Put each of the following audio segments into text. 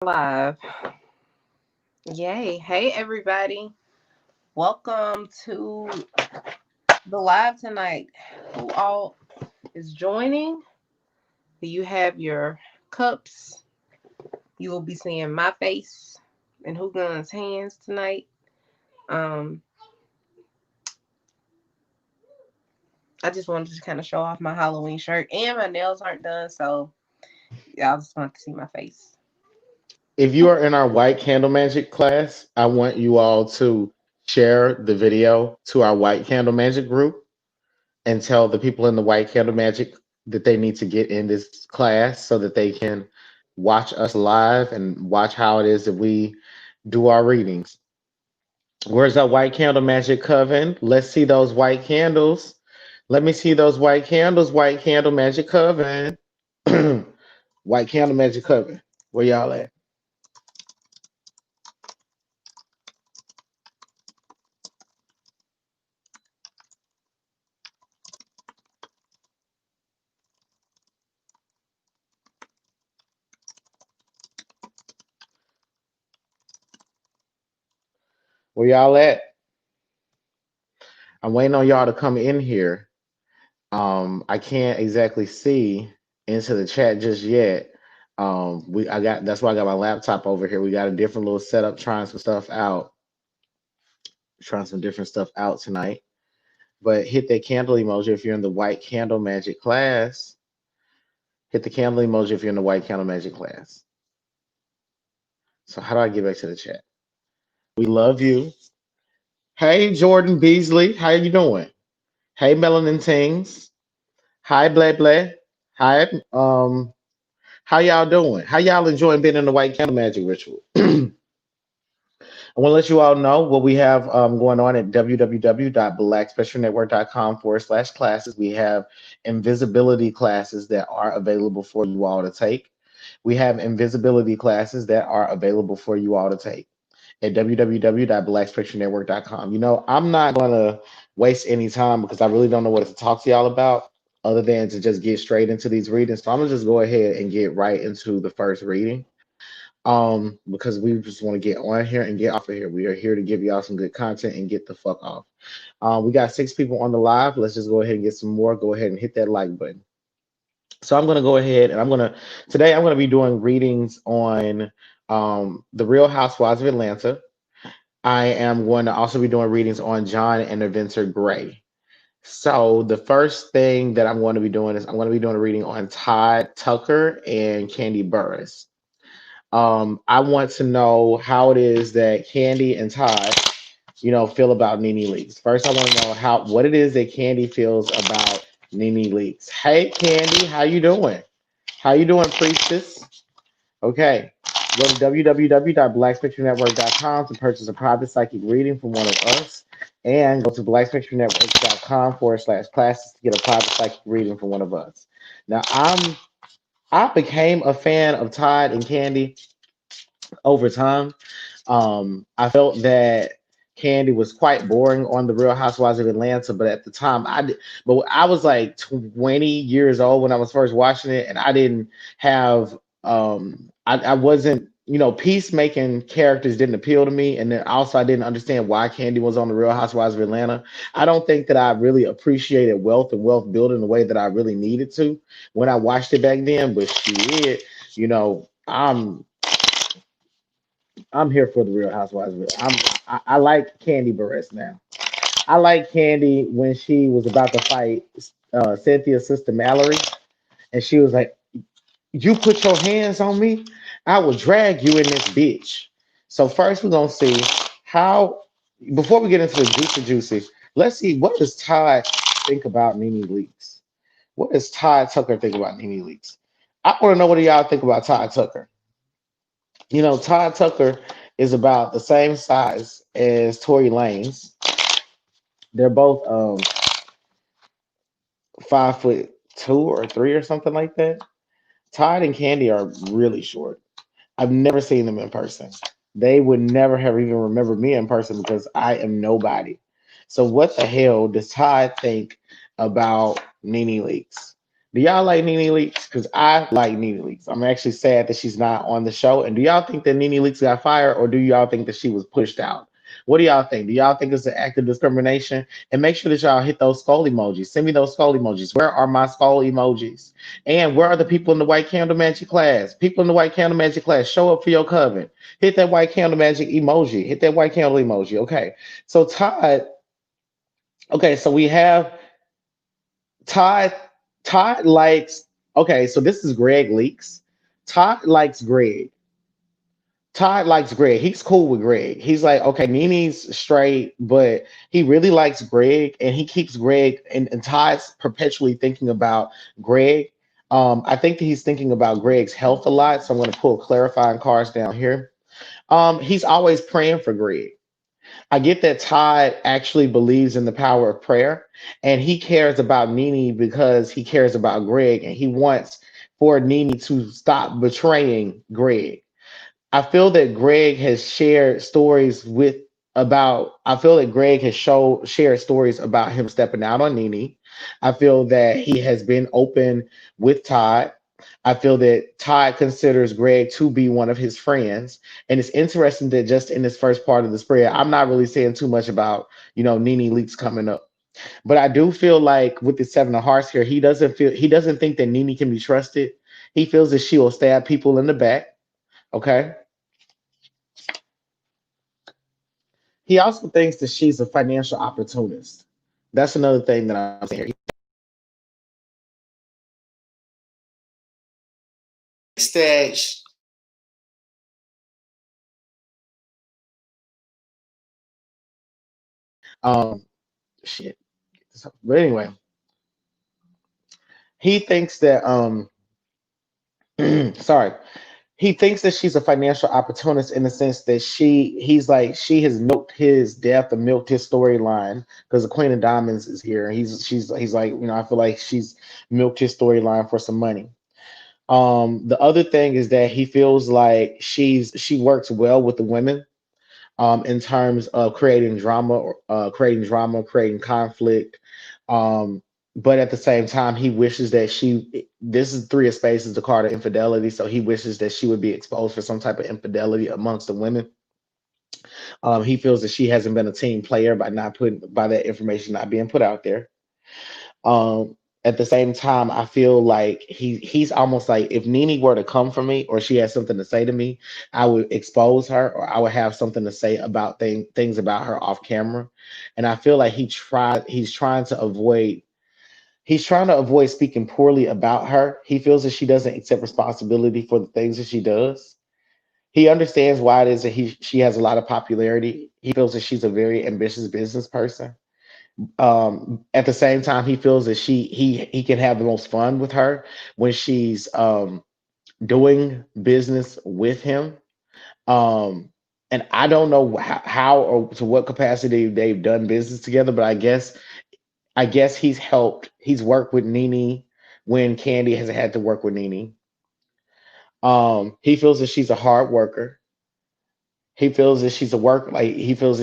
Live. Yay. Hey, everybody. Welcome to the live tonight. Who all is joining? You have your cups. You will be seeing my face and Who Guns hands tonight. Um, I just wanted to kind of show off my Halloween shirt, and my nails aren't done, so y'all just want to see my face. If you are in our white candle magic class, I want you all to share the video to our white candle magic group and tell the people in the white candle magic that they need to get in this class so that they can watch us live and watch how it is that we do our readings. Where's our white candle magic coven? Let's see those white candles. Let me see those white candles, white candle magic coven. White candle magic coven. Where y'all at? Where y'all at? I'm waiting on y'all to come in here. I can't exactly see into the chat just yet. That's why I got my laptop over here. We got a different little setup, trying some different stuff out tonight. But hit that candle emoji if you're in the white candle magic class. Hit the candle emoji if you're in the white candle magic class. So how do I get back to the chat? We love you. Hey Jordan Beasley, how you doing? Hey Melanin Tings. Hi Blah Blah. Hi how y'all doing? How y'all enjoying being in the white candle magic ritual? I want to let you all know what we have going on at www.blackspecialnetwork.com/classes. We have invisibility classes that are available for you all to take. We have invisibility classes that are available for you all to take at www.blackspectrumnetwork.com. I'm not going to waste any time because I really don't know what to talk to y'all about other than to just get straight into these readings. So I'm going to just go ahead and get right into the first reading because we just want to get on here and get off of here. We are here to give y'all some good content and get the fuck off. We got 6 people on the live. Let's just go ahead and get some more. Go ahead and hit that like button. So I'm going to go ahead and today I'm going to be doing readings on the Real Housewives of Atlanta. I am going to also be doing readings on John and Adventure Gray. So the first thing that I'm going to be doing is I'm going to be doing a reading on Todd Tucker and Candy Burris. I want to know how it is that Candy and Todd, feel about Nene Leakes. First, I want to know what it is that Candy feels about Nene Leakes. Hey, Candy, how you doing? How you doing, Priestess? Okay. Go to www.blackspectrumnetwork.com to purchase a private psychic reading from one of us. And go to blackspectrumnetwork.com/classes to get a private psychic reading from one of us. Now, I became a fan of Todd and Candy over time. I felt that Candy was quite boring on the Real Housewives of Atlanta, but at the time but I was like 20 years old when I was first watching it, and I didn't have I wasn't peacemaking characters didn't appeal to me, and then also I didn't understand why Candy was on the Real Housewives of Atlanta. I don't think that I really appreciated wealth and wealth building the way that I really needed to when I watched it back then. But shit, I'm here for the Real Housewives. I like Candy Buress now. I like Candy when she was about to fight Cynthia's sister Mallory, and she was like, "You put your hands on me, I will drag you in this bitch." So first, we're gonna see how. Before we get into the juicy, let's see what does Todd think about Nene Leakes. What does Todd Tucker think about Nene Leakes? I want to know what do y'all think about Todd Tucker. Todd Tucker is about the same size as Tory Lanez. They're both 5'2" or 3 or something like that. Todd and Candy are really short. I've never seen them in person. They would never have even remembered me in person because I am nobody. So what the hell does Todd think about Nene Leakes? Do y'all like Nene Leakes? Because I like Nene Leakes. I'm actually sad that she's not on the show. And do y'all think that Nene Leakes got fired, or do y'all think that she was pushed out? What do y'all think? Do y'all think it's an act of discrimination? And make sure that y'all hit those skull emojis. Send me those skull emojis. Where are my skull emojis? And where are the people in the white candle magic class? People in the white candle magic class, show up for your coven. Hit that white candle magic emoji. Hit that white candle emoji. Okay. So Todd. Okay. So we have Todd. Todd likes. Okay, so this is Greg Leaks. Todd likes Greg. Todd likes Greg. He's cool with Greg. He's like, okay, Nene's straight, but he really likes Greg, and he keeps Greg. And Todd's perpetually thinking about Greg. I think that he's thinking about Greg's health a lot. So I'm going to pull clarifying cards down here. He's always praying for Greg. I get that Todd actually believes in the power of prayer, and he cares about Nene because he cares about Greg, and he wants for Nene to stop betraying Greg. I feel that Greg has shared stories with about. I feel that Greg has shared stories about him stepping out on Nene. I feel that he has been open with Todd. I feel that Todd considers Greg to be one of his friends, and it's interesting that just in this first part of the spread, I'm not really saying too much about Nene leaks coming up, but I do feel like with the Seven of Hearts here, he doesn't think that Nene can be trusted. He feels that she will stab people in the back. Okay. He also thinks that she's a financial opportunist. That's another thing that I'm saying here. That um shit. But anyway, he thinks that sorry. He thinks that she's a financial opportunist in the sense that he's like she has milked his death or milked his storyline because the Queen of Diamonds is here. He's like, I feel like she's milked his storyline for some money. The other thing is that he feels like she works well with the women in terms of creating drama, creating conflict. Um, but at the same time, he wishes that this is Three of Spades is the card of infidelity. So he wishes that she would be exposed for some type of infidelity amongst the women. He feels that she hasn't been a team player by that information not being put out there. Um, at the same time, I feel like he's almost like if Nene were to come for me or she has something to say to me, I would expose her or I would have something to say about things about her off camera. And I feel like he's trying to avoid speaking poorly about her. He feels that she doesn't accept responsibility for the things that she does. He understands why it is that she has a lot of popularity. He feels that she's a very ambitious business person. At the same time, he feels that he can have the most fun with her when she's doing business with him. um and I don't know how or to what capacity they've done business together, but I guess he's worked with Nene when Candy has had to work with Nene. He feels that she's a hard worker. He feels that she's a worker bee. He feels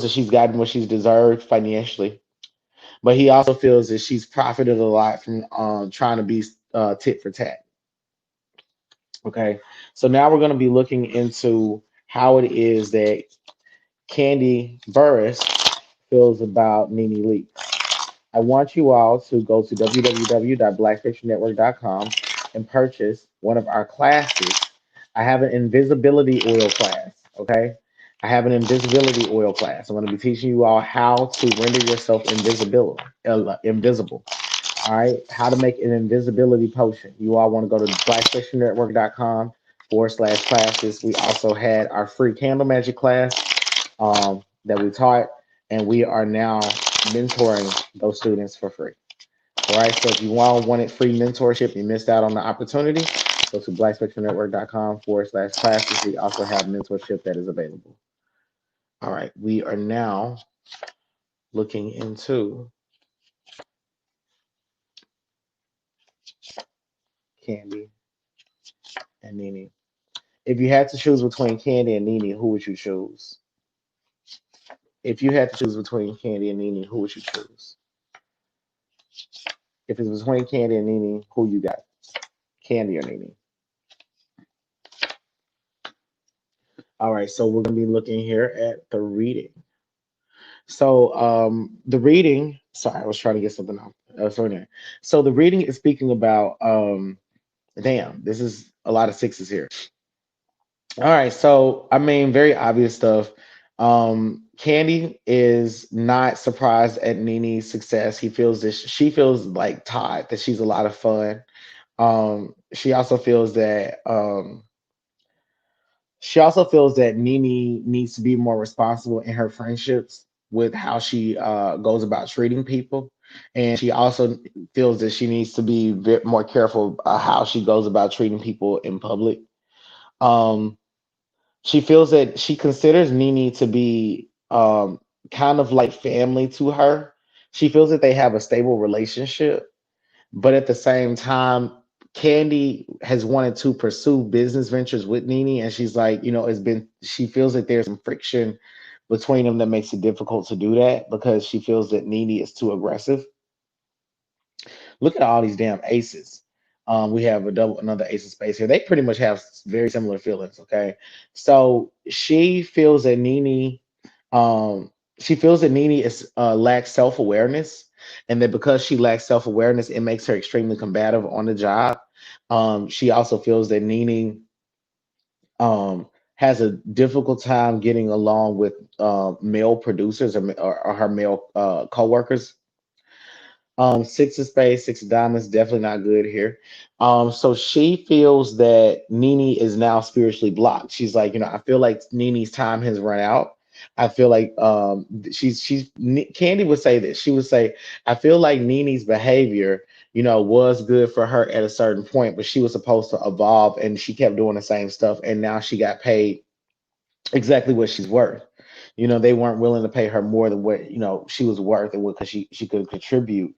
that she's gotten what she's deserved financially, but he also feels that she's profited a lot from trying to be tit for tat. Okay, so now we're going to be looking into how it is that Candy Burris feels about Nene Leakes. I want you all to go to www.blackfictionnetwork.com and purchase one of our classes. I have an invisibility oil class. Okay, I have an invisibility oil class. I'm going to be teaching you all how to render yourself invisible. All right, how to make an invisibility potion. You all want to go to blackfictionnetwork.com/classes. We also had our free candle magic class that we taught, and we are now mentoring those students for free. All right, so if you all wanted free mentorship, you missed out on the opportunity. Go to blackspectrumnetwork.com/classes. We also have mentorship that is available. All right, we are now looking into Candy and Nene. If you had to choose between Candy and Nene, who would you choose? If you had to choose between Candy and Nene, who would you choose? If it's between Candy and Nene, who you got? Candy or Nene? All right, so we're gonna be looking here at the reading. So the reading, sorry, I was trying to get something out. Sorry there. So the reading is speaking about damn, this is a lot of sixes here. All right, so I mean, very obvious stuff. Candy is not surprised at Nene's success. He feels this. She feels like Todd that she's a lot of fun. She also feels that Nene needs to be more responsible in her friendships with how she goes about treating people, and she also feels that she needs to be more careful how she goes about treating people in public. Um, she feels that she considers Nene to be kind of like family to her. She feels that they have a stable relationship, but at the same time, Candy has wanted to pursue business ventures with Nene, and she's like, she feels that there's some friction between them that makes it difficult to do that because she feels that Nene is too aggressive. Look at all these damn aces. We have another ace of space here. They pretty much have very similar feelings. Okay, so she feels that Nene is lacks self awareness, and that because she lacks self awareness, it makes her extremely combative on the job. She also feels that Nene has a difficult time getting along with male producers or her male coworkers. Six of spades, six of diamonds, definitely not good here. So she feels that Nene is now spiritually blocked. She's like, I feel like Nene's time has run out. I feel like Candy would say this. She would say, I feel like Nene's behavior, was good for her at a certain point, but she was supposed to evolve and she kept doing the same stuff. And now she got paid exactly what she's worth. They weren't willing to pay her more than what, she was worth and what because she could contribute.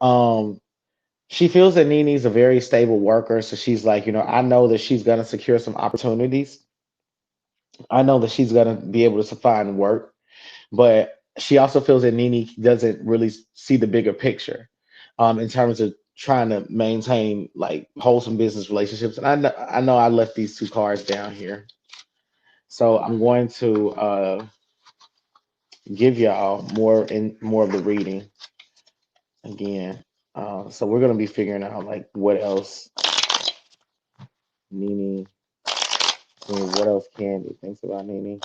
um, she feels that Nini's a very stable worker, so she's like, I know that she's gonna secure some opportunities. I know that she's gonna be able to find work, but she also feels that Nini doesn't really see the bigger picture, in terms of trying to maintain like wholesome business relationships. And I know I left these two cards down here, so I'm going to give y'all more of the reading again. So we're gonna be figuring out like what else Nini. What else Candy thinks about Nene?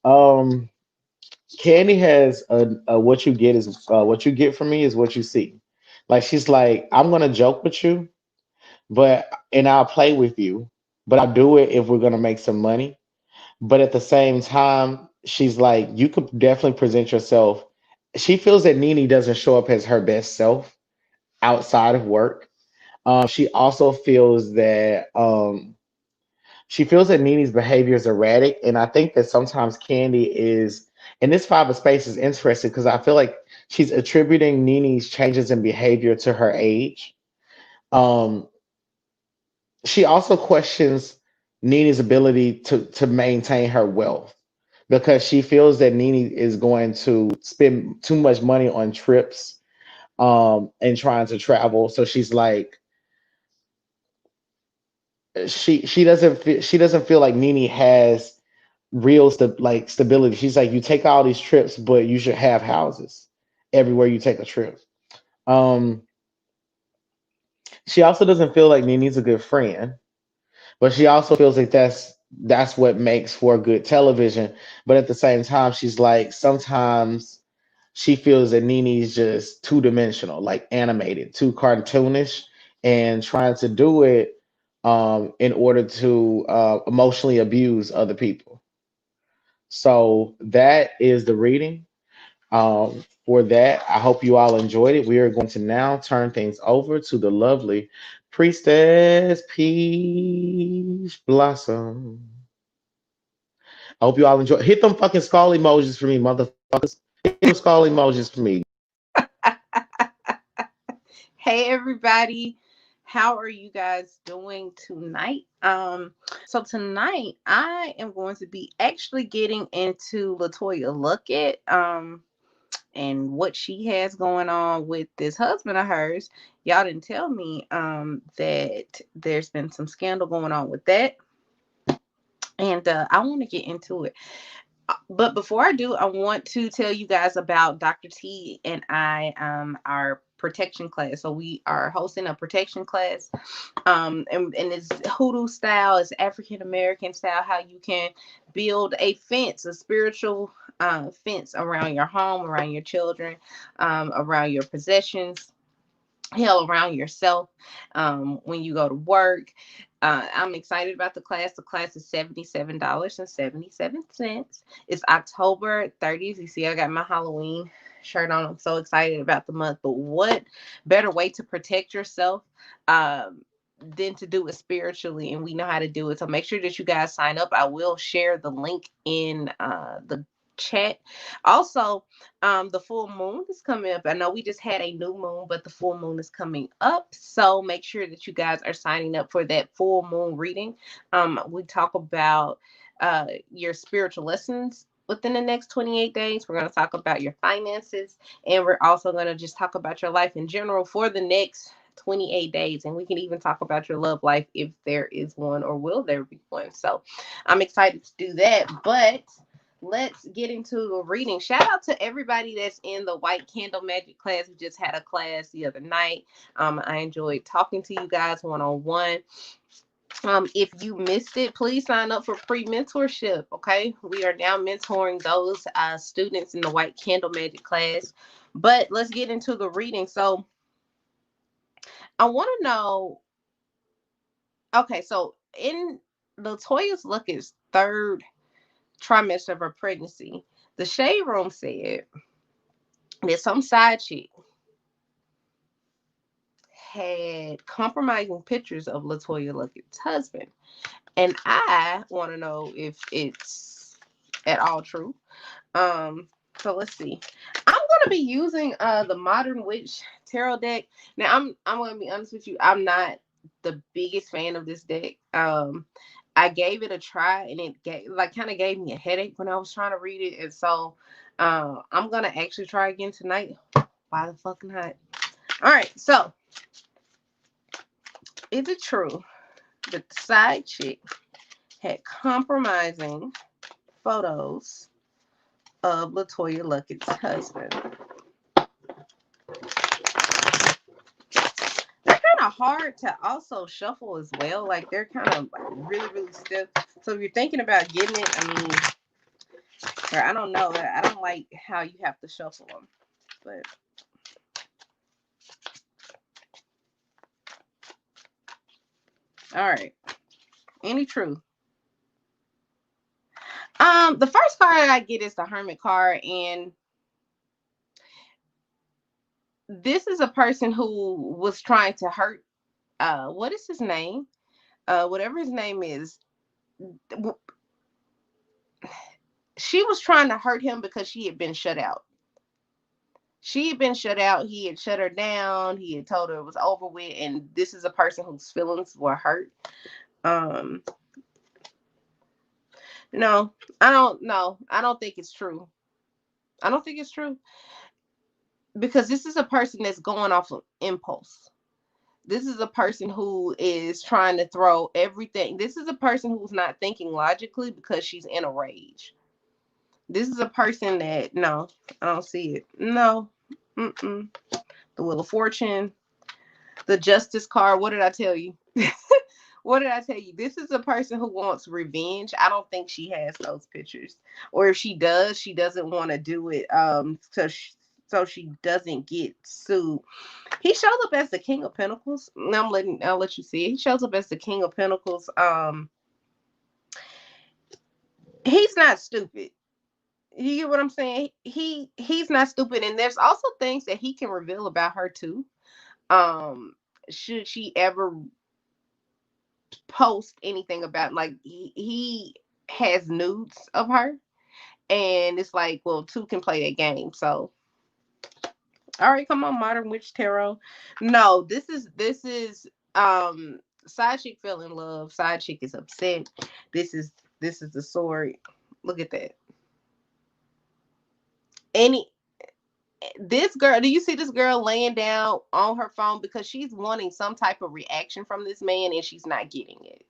Um, Candy has a what you get is what you get from me is what you see. Like she's like, I'm gonna joke with you, and I'll play with you, but I'll do it if we're gonna make some money. But at the same time, she's like, you could definitely present yourself. She feels that Nene doesn't show up as her best self outside of work. She also feels that she feels that Nini's behavior is erratic, and I think that sometimes Candy is. And this five of space is interesting because I feel like she's attributing Nini's changes in behavior to her age. Um, she also questions Nini's ability to maintain her wealth because she feels that Nini is going to spend too much money on trips and trying to travel. So she's like, she doesn't feel like Nini has real stability. She's like, you take all these trips, but you should have houses everywhere you take a trip. Um, she also doesn't feel like Nini's a good friend, but she also feels like that's what makes for good television. But at the same time, she's like, sometimes she feels that Nini's just two dimensional, like animated, too cartoonish, and trying to do it in order to emotionally abuse other people. So that is the reading. for that. I hope you all enjoyed it. We are going to now turn things over to the lovely Priestess Peach Blossom. I hope you all enjoy. Hit them fucking skull emojis for me, motherfuckers. Hit them skull emojis for me. Hey everybody, how are you guys doing tonight? So tonight I am going to be actually getting into Latoya Luckett, and what she has going on with this husband of hers. Y'all didn't tell me that there's been some scandal going on with that, and I want to get into it. But before I do, I want to tell you guys about Dr. T and I, our protection class. So we are hosting a protection class, and it's hoodoo style, it's African American style, how you can build a fence, a spiritual fence around your home, around your children, around your possessions, hell, around yourself, when you go to work. I'm excited about the class. The class is $77.77. It's October 30th. You see, I got my Halloween shirt on. I'm so excited about the month. But what better way to protect yourself than to do it spiritually? And we know how to do it. So make sure that you guys sign up. I will share the link in the chat. Also, the full moon is coming up. I know we just had a new moon, but the full moon is coming up. So make sure that you guys are signing up for that full moon reading. We talk about your spiritual lessons within the next 28 days. We're going to talk about your finances, and we're also going to just talk about your life in general for the next 28 days. And we can even talk about your love life if there is one, or will there be one. So I'm excited to do that. But let's get into the reading. Shout out to everybody that's in the White Candle Magic class. We just had a class the other night. I enjoyed talking to you guys one on one. If you missed it, please sign up for pre-mentorship. Okay, we are now mentoring those students in the White Candle Magic class. But let's get into the reading. So I want to know. Okay, so in Latoya's Luckett's third trimester of her pregnancy, the shade room said that some side chick had compromising pictures of Latoya Luckett's husband. And I want to know if it's at all true. So let's see. I'm gonna be using the Modern Witch Tarot deck. Now I'm gonna be honest with you, I'm not the biggest fan of this deck. I gave it a try and it kind of gave me a headache when I was trying to read it. And so I'm gonna actually try again tonight. Why the fucking hot? All right, so is it true that the side chick had compromising photos of Latoya Luckett's husband? They're kind of hard to also shuffle as well. Like they're kind of like really, really stiff. So if you're thinking about getting it, I mean, or I don't know. I don't like how you have to shuffle them. But all right, any truth? The first card I get is the Hermit card, and this is a person who was trying to hurt. What is his name? Whatever his name is, she was trying to hurt him because she had been shut out. She had been shut out. He had shut her down. He had told her it was over with. And this is a person whose feelings were hurt. Um, no, I don't know. I don't think it's true. I don't think it's true because this is a person that's going off of impulse. This is a person who is trying to throw everything. This is a person who's not thinking logically because she's in a rage. This is a person that, no, I don't see it. No. Mm-mm. The Wheel of Fortune, the Justice card. What did I tell you? What did I tell you? This is a person who wants revenge. I don't think she has those pictures. Or if she does, she doesn't want to do it so she doesn't get sued. He shows up as the King of Pentacles. I'll let you see it. He shows up as the King of Pentacles. He's not stupid. You get what I'm saying? He's not stupid, and there's also things that he can reveal about her too. Um, should she ever post anything about, like, he has nudes of her, and it's like, well, two can play that game. So, all right, come on, Modern Witch Tarot. No, this is side chick fell in love. Side chick is upset. This is the sword. Look at that. Any This girl, do you see this girl laying down on her phone because she's wanting some type of reaction from this man and she's not getting it.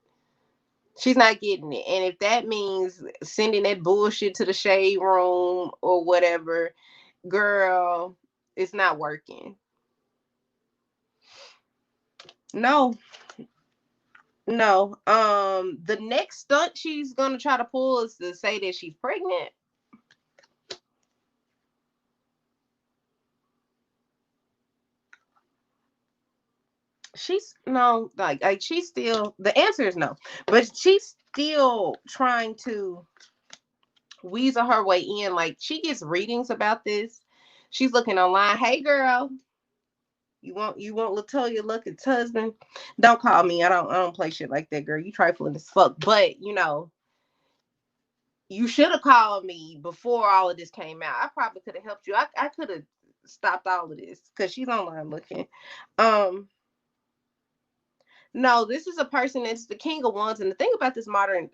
She's not getting it. And if that means sending that bullshit to the shade room or whatever, girl, it's not working. No, no. The next stunt she's gonna try to pull is to say that she's pregnant. She's no, like she's still, the answer is no. But she's still trying to weasel her way in. Like, she gets readings about this. She's looking online. Hey girl, you want Latoya Luckett's husband? Don't call me. I don't play shit like that, girl. You trifling as fuck. But you should have called me before all of this came out. I probably could have helped you. I could have stopped all of this because she's online looking. Um, no, this is a person that's the king of wands, and the thing about this modern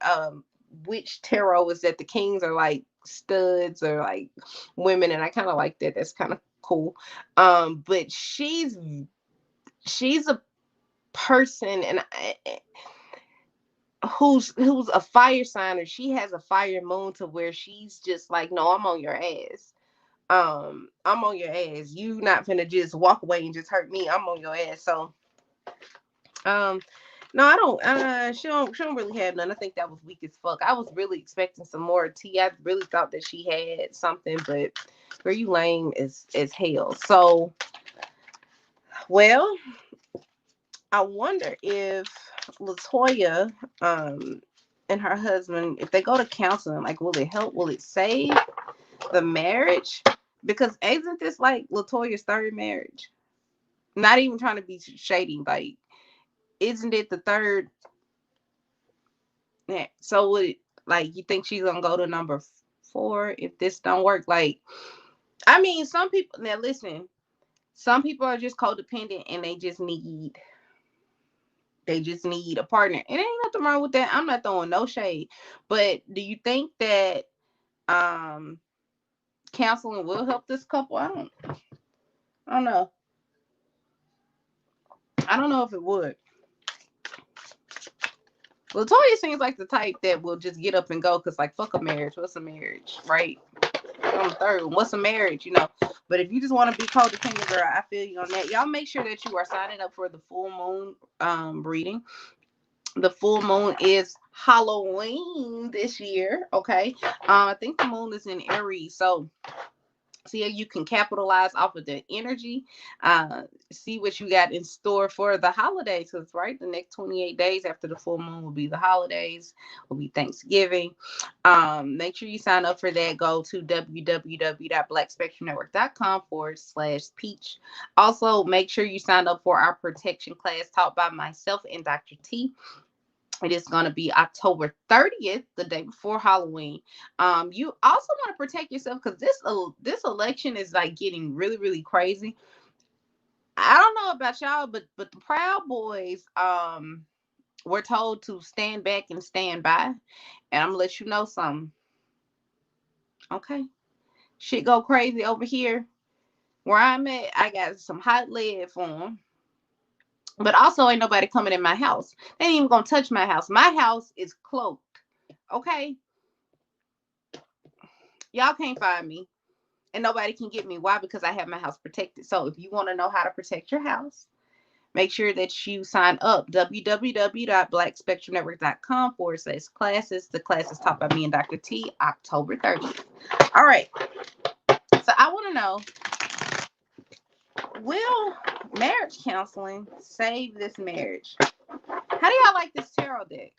witch tarot is that the kings are like studs or like women, and I kind of like that. That's kind of cool. But she's a person, and who's a fire sign, or she has a fire moon to where she's just like, no, I'm on your ass. I'm on your ass. You not finna just walk away and just hurt me. I'm on your ass. So um no, I don't. She don't really have none. I think that was weak as fuck. I was really expecting some more tea. I really thought that she had something, but girl, you lame as hell. So, well, I wonder if Latoya, and her husband, if they go to counseling, like, will it help? Will it save the marriage? Because isn't this like Latoya's third marriage? Not even trying to be shady, like, isn't it the third? Yeah. So would, like, you think she's gonna go to number four if this don't work? Like, I mean, some people, now listen, some people are just codependent and they just need a partner. And ain't nothing wrong with that. I'm not throwing no shade. But do you think that um counseling will help this couple? I don't know. I don't know if it would. Latoya seems like the type that will just get up and go because, like, fuck a marriage. What's a marriage, right? On the third one, what's a marriage? But if you just want to be codependent, girl, I feel you on that. Y'all make sure that you are signing up for the full moon reading. The full moon is Halloween this year. Okay, I think the moon is in Aries, so see how you can capitalize off of the energy. See what you got in store for the holidays. Because, right, the next 28 days after the full moon will be the holidays, will be Thanksgiving. Make sure you sign up for that. Go to www.blackspectrumnetwork.com/peach. Also, make sure you sign up for our protection class taught by myself and Dr. T. It is going to be October 30th, the day before Halloween. You also want to protect yourself because this election is like getting really, really crazy. I don't know about y'all, but the Proud Boys were told to stand back and stand by. And I'm gonna let you know something. Okay, shit go crazy over here where I'm at. I got some hot lead for them. But also, ain't nobody coming in my house. They ain't even gonna touch my house. My house is cloaked. Okay, y'all can't find me and nobody can get me. Why? Because I have my house protected. So if you want to know how to protect your house, make sure that you sign up. www.blackspectrumnetwork.com/classes. The class is taught by me and Dr. T, October 30th. All right. So I want to know, will marriage counseling save this marriage? How do y'all like this tarot deck?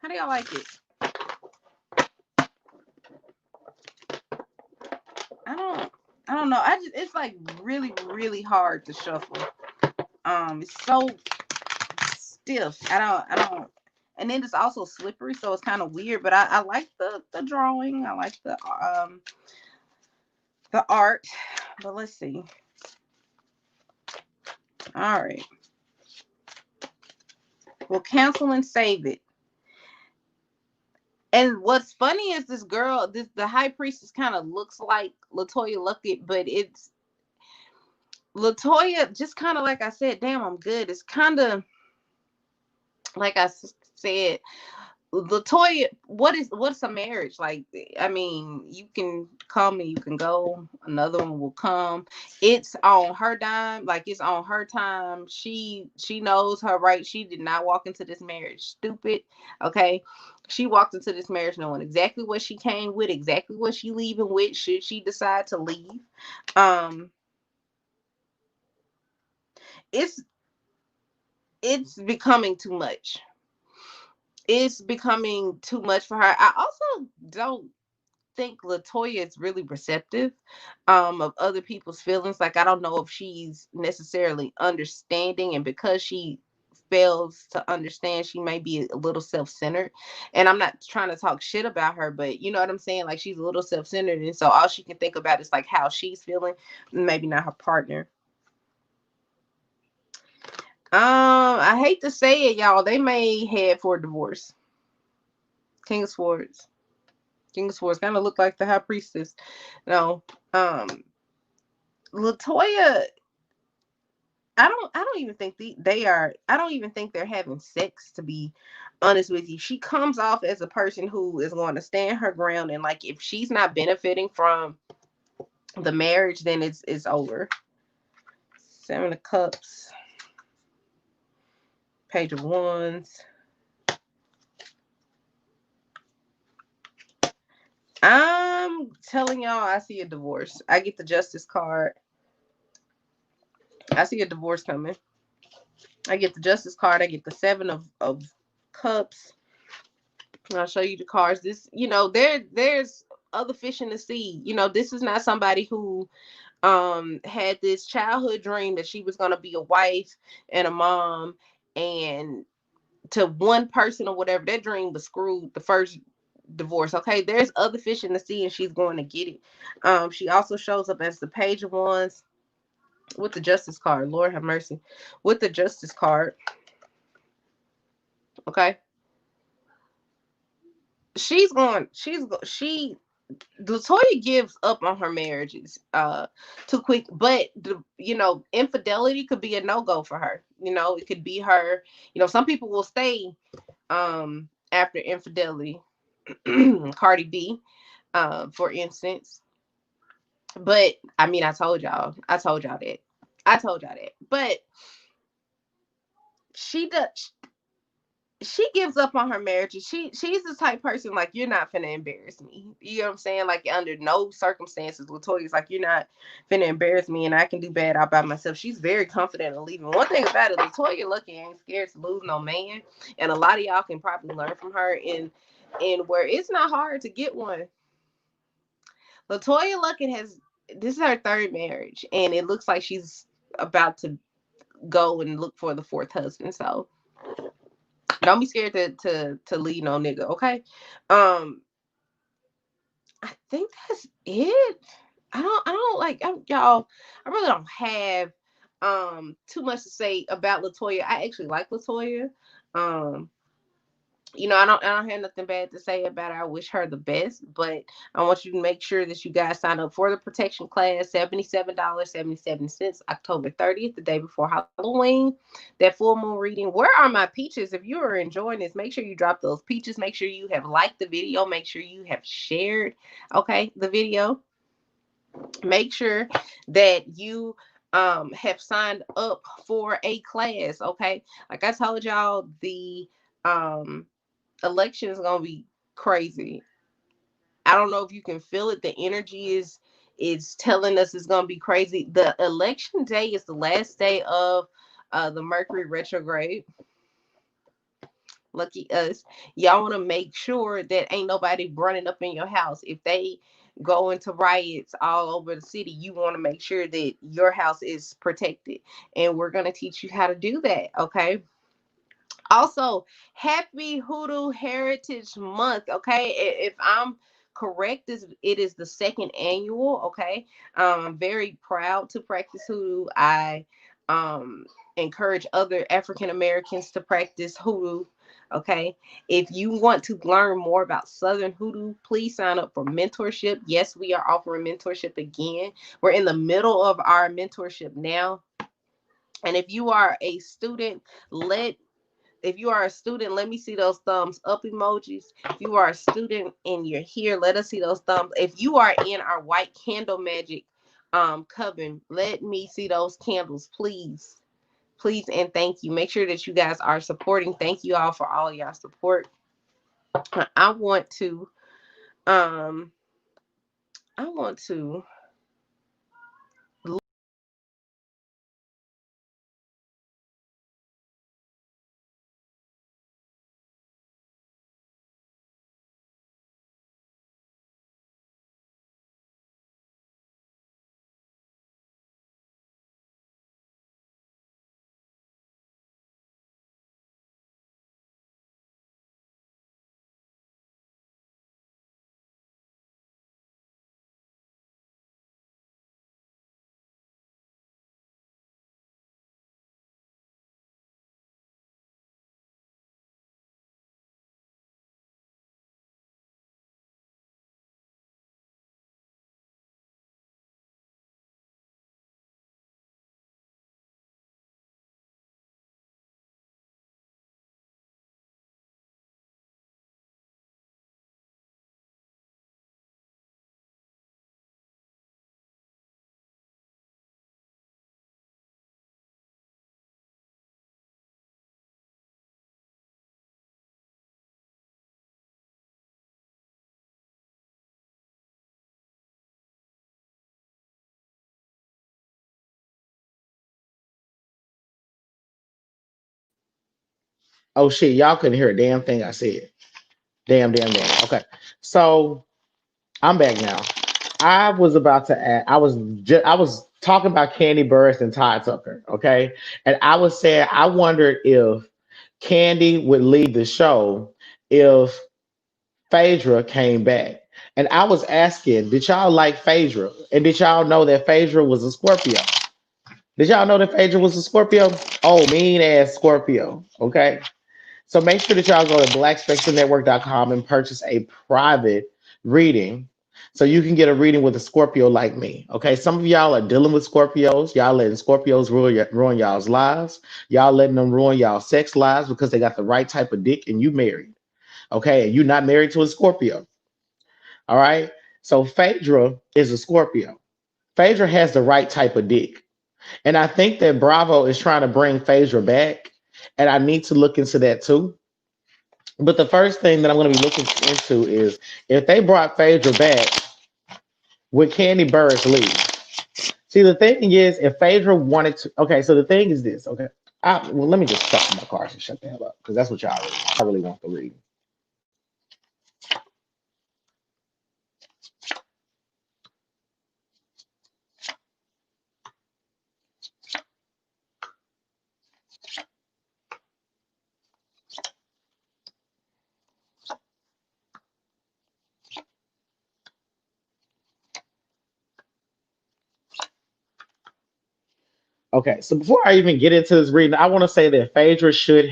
How do y'all like it? I don't I don't know. I just it's like really, really hard to shuffle. It's so stiff. I don't and then it's also slippery, so it's kind of weird. But I like the drawing. I like the art. But let's see. All right. We'll cancel and save it. And what's funny is this girl, this the high priestess kind of looks like Latoya Luckett, but it's Latoya, just kind of like I said, damn, I'm good. It's kind of like said, Latoya, what's a marriage? Like, I mean, you can come and you can go. Another one will come. It's on her dime, like it's on her time. She knows her right. She did not walk into this marriage stupid. Okay. She walked into this marriage knowing exactly what she came with, exactly what she leaving with, should she decide to leave. Um, it's it's becoming too much. It's becoming too much for her. I also don't think Latoya is really receptive of other people's feelings. Like I don't know if she's necessarily understanding, and because she fails to understand, she may be a little self-centered. And I'm not trying to talk shit about her, but you know what I'm saying? Like she's a little self-centered, and so all she can think about is like how she's feeling, maybe not her partner. I hate to say it, y'all. They may head for a divorce. King of Swords. King of Swords kind of look like the High Priestess. No, um, Latoya, I don't even think they are. I don't even think they're having sex. To be honest with you, she comes off as a person who is going to stand her ground, and like if she's not benefiting from the marriage, then it's over. Seven of Cups, Page of Wands. I'm telling y'all, I see a divorce. I get the Justice card. I see a divorce coming. I get the Justice card. I get the Seven of Cups. I'll show you the cards. This, there's other fish in the sea. This is not somebody who had this childhood dream that she was gonna be a wife and a mom, and to one person or whatever, that dream was screwed the first divorce. Okay, there's other fish in the sea, and she's going to get it. She also shows up as the Page of Wands with the Justice card. Lord have mercy, with the Justice card. Okay, she Latoya gives up on her marriages too quick, but infidelity could be a no-go for her. It could be her. Some people will stay after infidelity. Cardi B, for instance. But I mean, I told y'all that. But she does she gives up on her marriage. She's the type person, like, you're not finna embarrass me. You know what I'm saying? Like, under no circumstances, Latoya's like, you're not finna embarrass me, and I can do bad all by myself. She's very confident in leaving. One thing about it, Latoya Lucky ain't scared to lose no man, and a lot of y'all can probably learn from her in where it's not hard to get one. Latoya Luckett has this is her third marriage, and it looks like she's about to go and look for the fourth husband. So don't be scared to leave no nigga, okay? Um, I think that's it. I don't like y'all. I really don't have too much to say about Latoya. I actually like Latoya. Um, I don't have nothing bad to say about her. I wish her the best, but I want you to make sure that you guys sign up for the protection class. $77.77, October 30th, the day before Halloween. That full moon reading. Where are my peaches? If you are enjoying this, make sure you drop those peaches. Make sure you have liked the video. Make sure you have shared, okay, the video. Make sure that you have signed up for a class, okay? Like I told y'all, the um election is gonna be crazy. I don't know if you can feel it. The energy is telling us it's gonna be crazy. The election day is the last day of the Mercury retrograde. Lucky us. Y'all want to make sure that ain't nobody running up in your house. If they go into riots all over the city. You want to make sure that your house is protected. And we're going to teach you how to do that. Okay. Also, happy Hoodoo Heritage Month. Okay. If I'm correct, it is the second annual. Okay. I'm very proud to practice hoodoo. I um encourage other African Americans to practice hoodoo. Okay. If you want to learn more about Southern Hoodoo, please sign up for mentorship. Yes, we are offering mentorship again. We're in the middle of our mentorship now. And let if you are a student, let me see those thumbs up emojis. If you are a student and you're here, let us see those thumbs. If you are in our white candle magic coven, let me see those candles, please. Please and thank you. Make sure that you guys are supporting. Thank you all for all y'all support. I want to um I want to Oh shit, y'all couldn't hear a damn thing I said. Damn, damn, damn. Okay. So I'm back now. I was about to add. I was talking about Candy Burris and Ty Tucker. Okay, and I was saying I wondered if Candy would leave the show if Phaedra came back. And I was asking, did y'all like Phaedra? And did y'all know that Phaedra was a Scorpio? Did y'all know that Phaedra was a Scorpio? Oh, mean ass Scorpio. Okay. So make sure that y'all go to blackspectrumnetwork.com and purchase a private reading so you can get a reading with a Scorpio like me. Okay. Some of y'all are dealing with Scorpios. Y'all letting Scorpios ruin y'all's lives. Y'all letting them ruin y'all sex lives because they got the right type of dick and you married. Okay. And you're not married to a Scorpio. All right. So Phaedra is a Scorpio. Phaedra has the right type of dick. And I think that Bravo is trying to bring Phaedra back. And I need to look into that too. But the first thing that I'm going to be looking into is if they brought Phaedra back, would Candy Burris leave? See, the thing is, if Phaedra wanted to, okay, so the thing is this, okay. Well, let me just stop my cars and shut the hell up because that's what y'all really want to read. Okay, so before I even get into this reading, I want to say that Phaedra should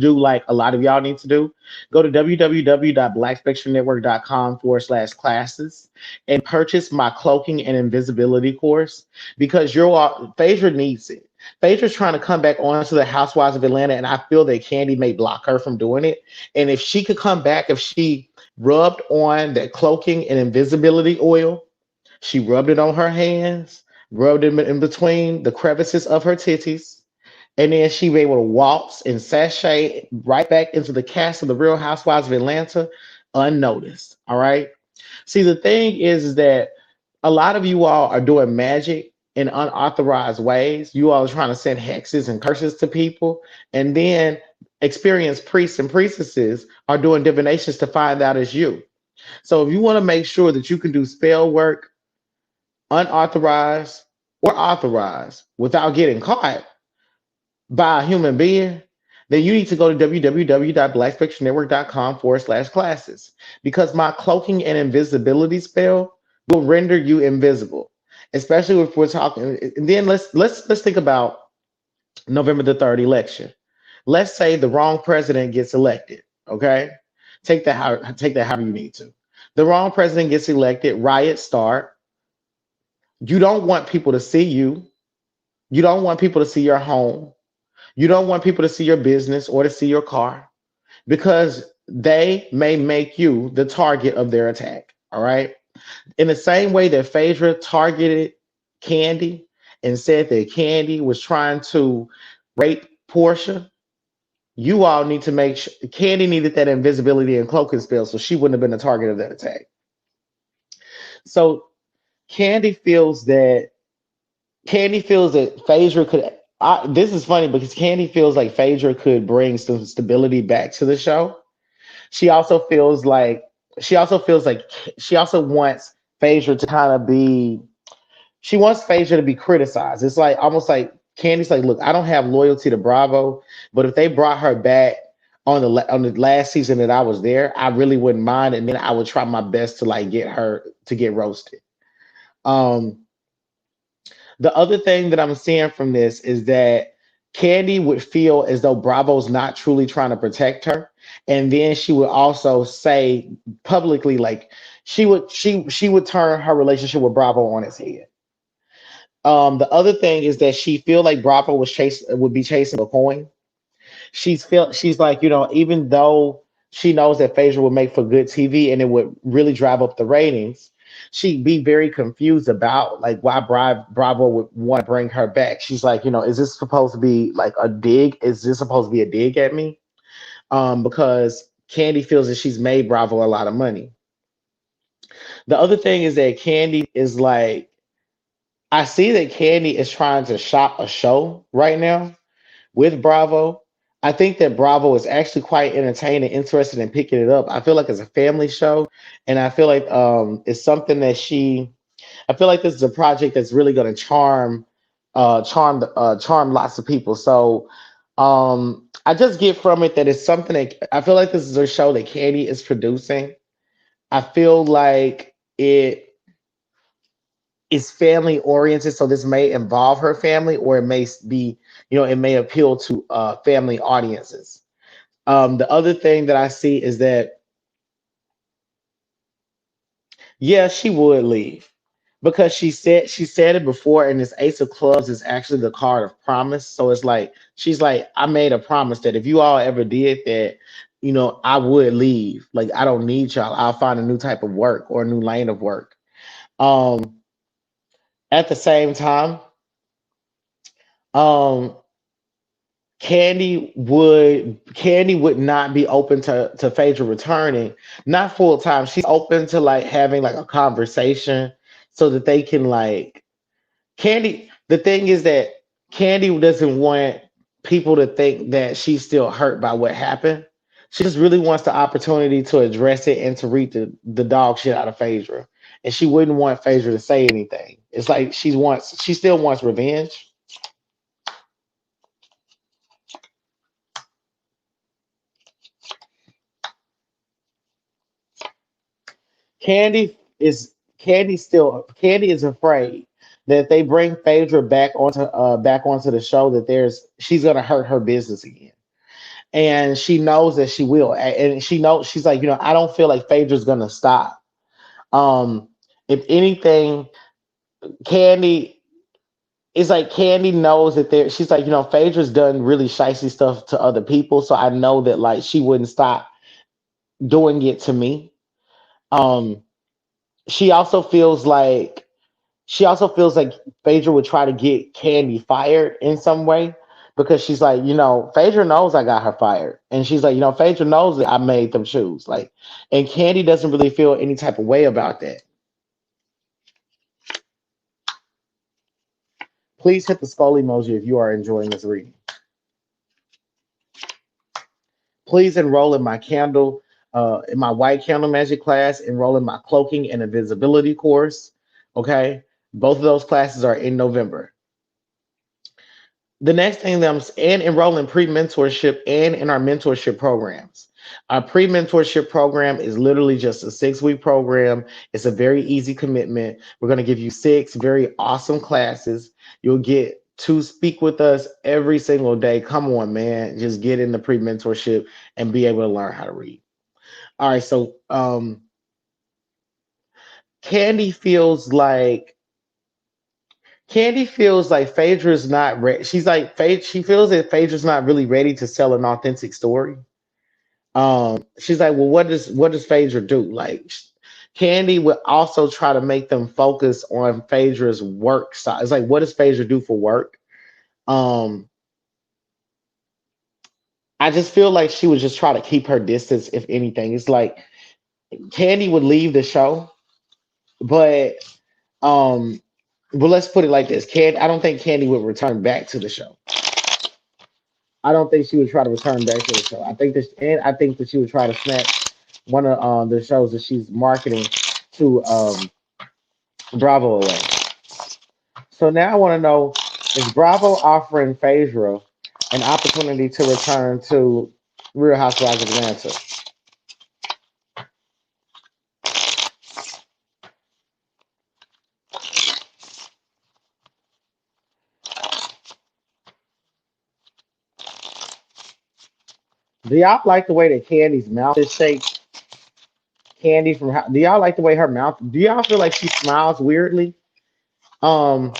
do like a lot of y'all need to do. Go to www.blackspectrumnetwork.com/classes and purchase my cloaking and invisibility course because Phaedra needs it. Phaedra's trying to come back onto the Housewives of Atlanta, and I feel that Candy may block her from doing it. And if she could come back, if she rubbed on that cloaking and invisibility oil, she rubbed it on her hands, rubbed it in between the crevices of her titties, and then she was able to waltz and sashay right back into the cast of the Real Housewives of Atlanta unnoticed. All right. See, the thing is that a lot of you all are doing magic in unauthorized ways. You all are trying to send hexes and curses to people, and then experienced priests and priestesses are doing divinations to find out it's you. So if you want to make sure that you can do spell work unauthorized or authorized without getting caught by a human being, then you need to go to www.blackfictionnetwork.com/classes, because my cloaking and invisibility spell will render you invisible. Especially if we're talking, and then let's think about November the 3rd election. Let's say the wrong president gets elected. Okay, take that however you need to. The wrong president gets elected, riots start. You don't want people to see you. You don't want people to see your home. You don't want people to see your business or to see your car, because they may make you the target of their attack. All right. In the same way that Phaedra targeted Candy and said that Candy was trying to rape Portia, you all need to make sure Candy needed that invisibility and cloaking spell so she wouldn't have been the target of that attack. So Candy feels that Candy feels that Phaedra could. This is funny because Candy feels like Phaedra could bring some stability back to the show. She also feels like she also feels like she also wants Phaedra to kind of be. She wants Phaedra to be criticized. It's like almost like Candy's like, look, I don't have loyalty to Bravo, but if they brought her back on the last season that I was there, I really wouldn't mind, and then I would try my best to like get her to get roasted. Um, the other thing that I'm seeing from this is that Candy would feel as though Bravo's not truly trying to protect her. And then she would also say publicly, like she would turn her relationship with Bravo on its head. The other thing is that she feel like Bravo would be chasing a coin. She's like, even though she knows that Phaedra would make for good TV and it would really drive up the ratings, she'd be very confused about like why Bravo would want to bring her back. She's like, is this supposed to be like a dig? Is this supposed to be a dig at me? Because Candy feels that she's made Bravo a lot of money. The other thing is that Candy is like, I see that Candy is trying to shop a show right now with Bravo. I think that Bravo is actually quite entertaining, interested in picking it up. I feel like it's a family show, and I feel like it's something that I feel like this is a project that's really going to charm lots of people. So I just get from it that it's something that I feel like this is a show that Candy is producing. I feel like it is family oriented, so this may involve her family, or it may be, it may appeal to family audiences. The other thing that I see is that, yeah, she would leave because she said it before, and this Ace of Clubs is actually the card of promise. So it's like she's like, I made a promise that if you all ever did that, I would leave. Like I don't need y'all. I'll find a new type of work or a new lane of work. Um, at the same time, um, Candy would not be open to Phaedra returning, not full time. She's open to like having like a conversation so that they can like Candy. The thing is that Candy doesn't want people to think that she's still hurt by what happened. She just really wants the opportunity to address it and to read the dog shit out of Phaedra. And she wouldn't want Phaedra to say anything. It's like she still wants revenge. Candy is afraid that if they bring Phaedra back onto the show, that there's she's gonna hurt her business again. And she knows that she will. And she knows, she's like, I don't feel like Phaedra's gonna stop. If anything, Candy it's like Candy knows that she's like, Phaedra's done really shicey stuff to other people. So I know that like she wouldn't stop doing it to me. Um she also feels like She also feels like Phaedra would try to get Candy fired in some way, because she's like, Phaedra knows I got her fired. And she's like, Phaedra knows that I made them choose. Like, and Candy doesn't really feel any type of way about that. Please hit the skull emoji if you are enjoying this reading. Please enroll in my candle in my white candle magic class, enroll in my cloaking and invisibility course. Okay, both of those classes are in November. The next thing that and enroll in pre-mentorship and in our mentorship programs. Our pre-mentorship program is literally just a 6 week program. It's a very easy commitment. We're going to give you six very awesome classes. You'll get to speak with us every single day. Come on, man. Just get in the pre-mentorship and be able to learn how to read. All right, so Candy feels like Candy feels like Phaedra's not ready. She's like she feels that Phaedra's not really ready to sell an authentic story. She's like, well, what does Phaedra do? Like, Candy would also try to make them focus on Phaedra's work side. It's like, what does Phaedra do for work? Um, I just feel like she would just try to keep her distance, if anything. It's like Candy would leave the show, but um, but let's put it like this: I don't think Candy would return back to the show. I don't think she would try to return back to the show. I think that she would try to snatch one of the shows that she's marketing to Bravo away. So now I want to know: is Bravo offering Phaedra an opportunity to return to Real Housewives of Atlanta? Do y'all like the way that Candy's mouth is shaped? Do y'all like the way her mouth? Do y'all feel like she smiles weirdly? Um,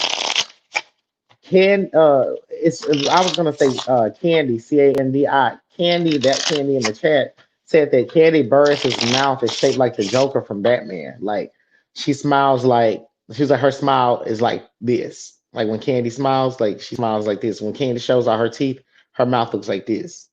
Can it's I was gonna say Candy, Candi, Candy, that Candy in the chat said that Candy Burris's mouth is shaped like the Joker from Batman. Like she smiles like she's like her smile is like this. Like when Candy smiles, like she smiles like this. When Candy shows all her teeth, her mouth looks like this.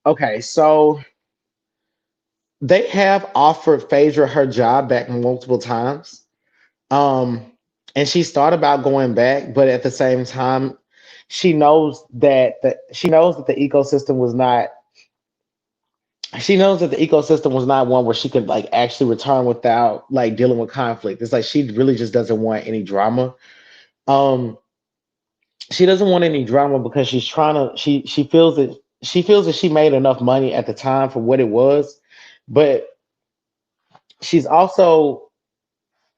Okay, so they have offered Phaedra her job back multiple times. Um, and she's thought about going back, but at the same time, she knows that the ecosystem was not she knows that the ecosystem was not one where she could like actually return without like dealing with conflict. It's like she really just doesn't want any drama. Um, she doesn't want any drama because she feels that she made enough money at the time for what it was, but she's also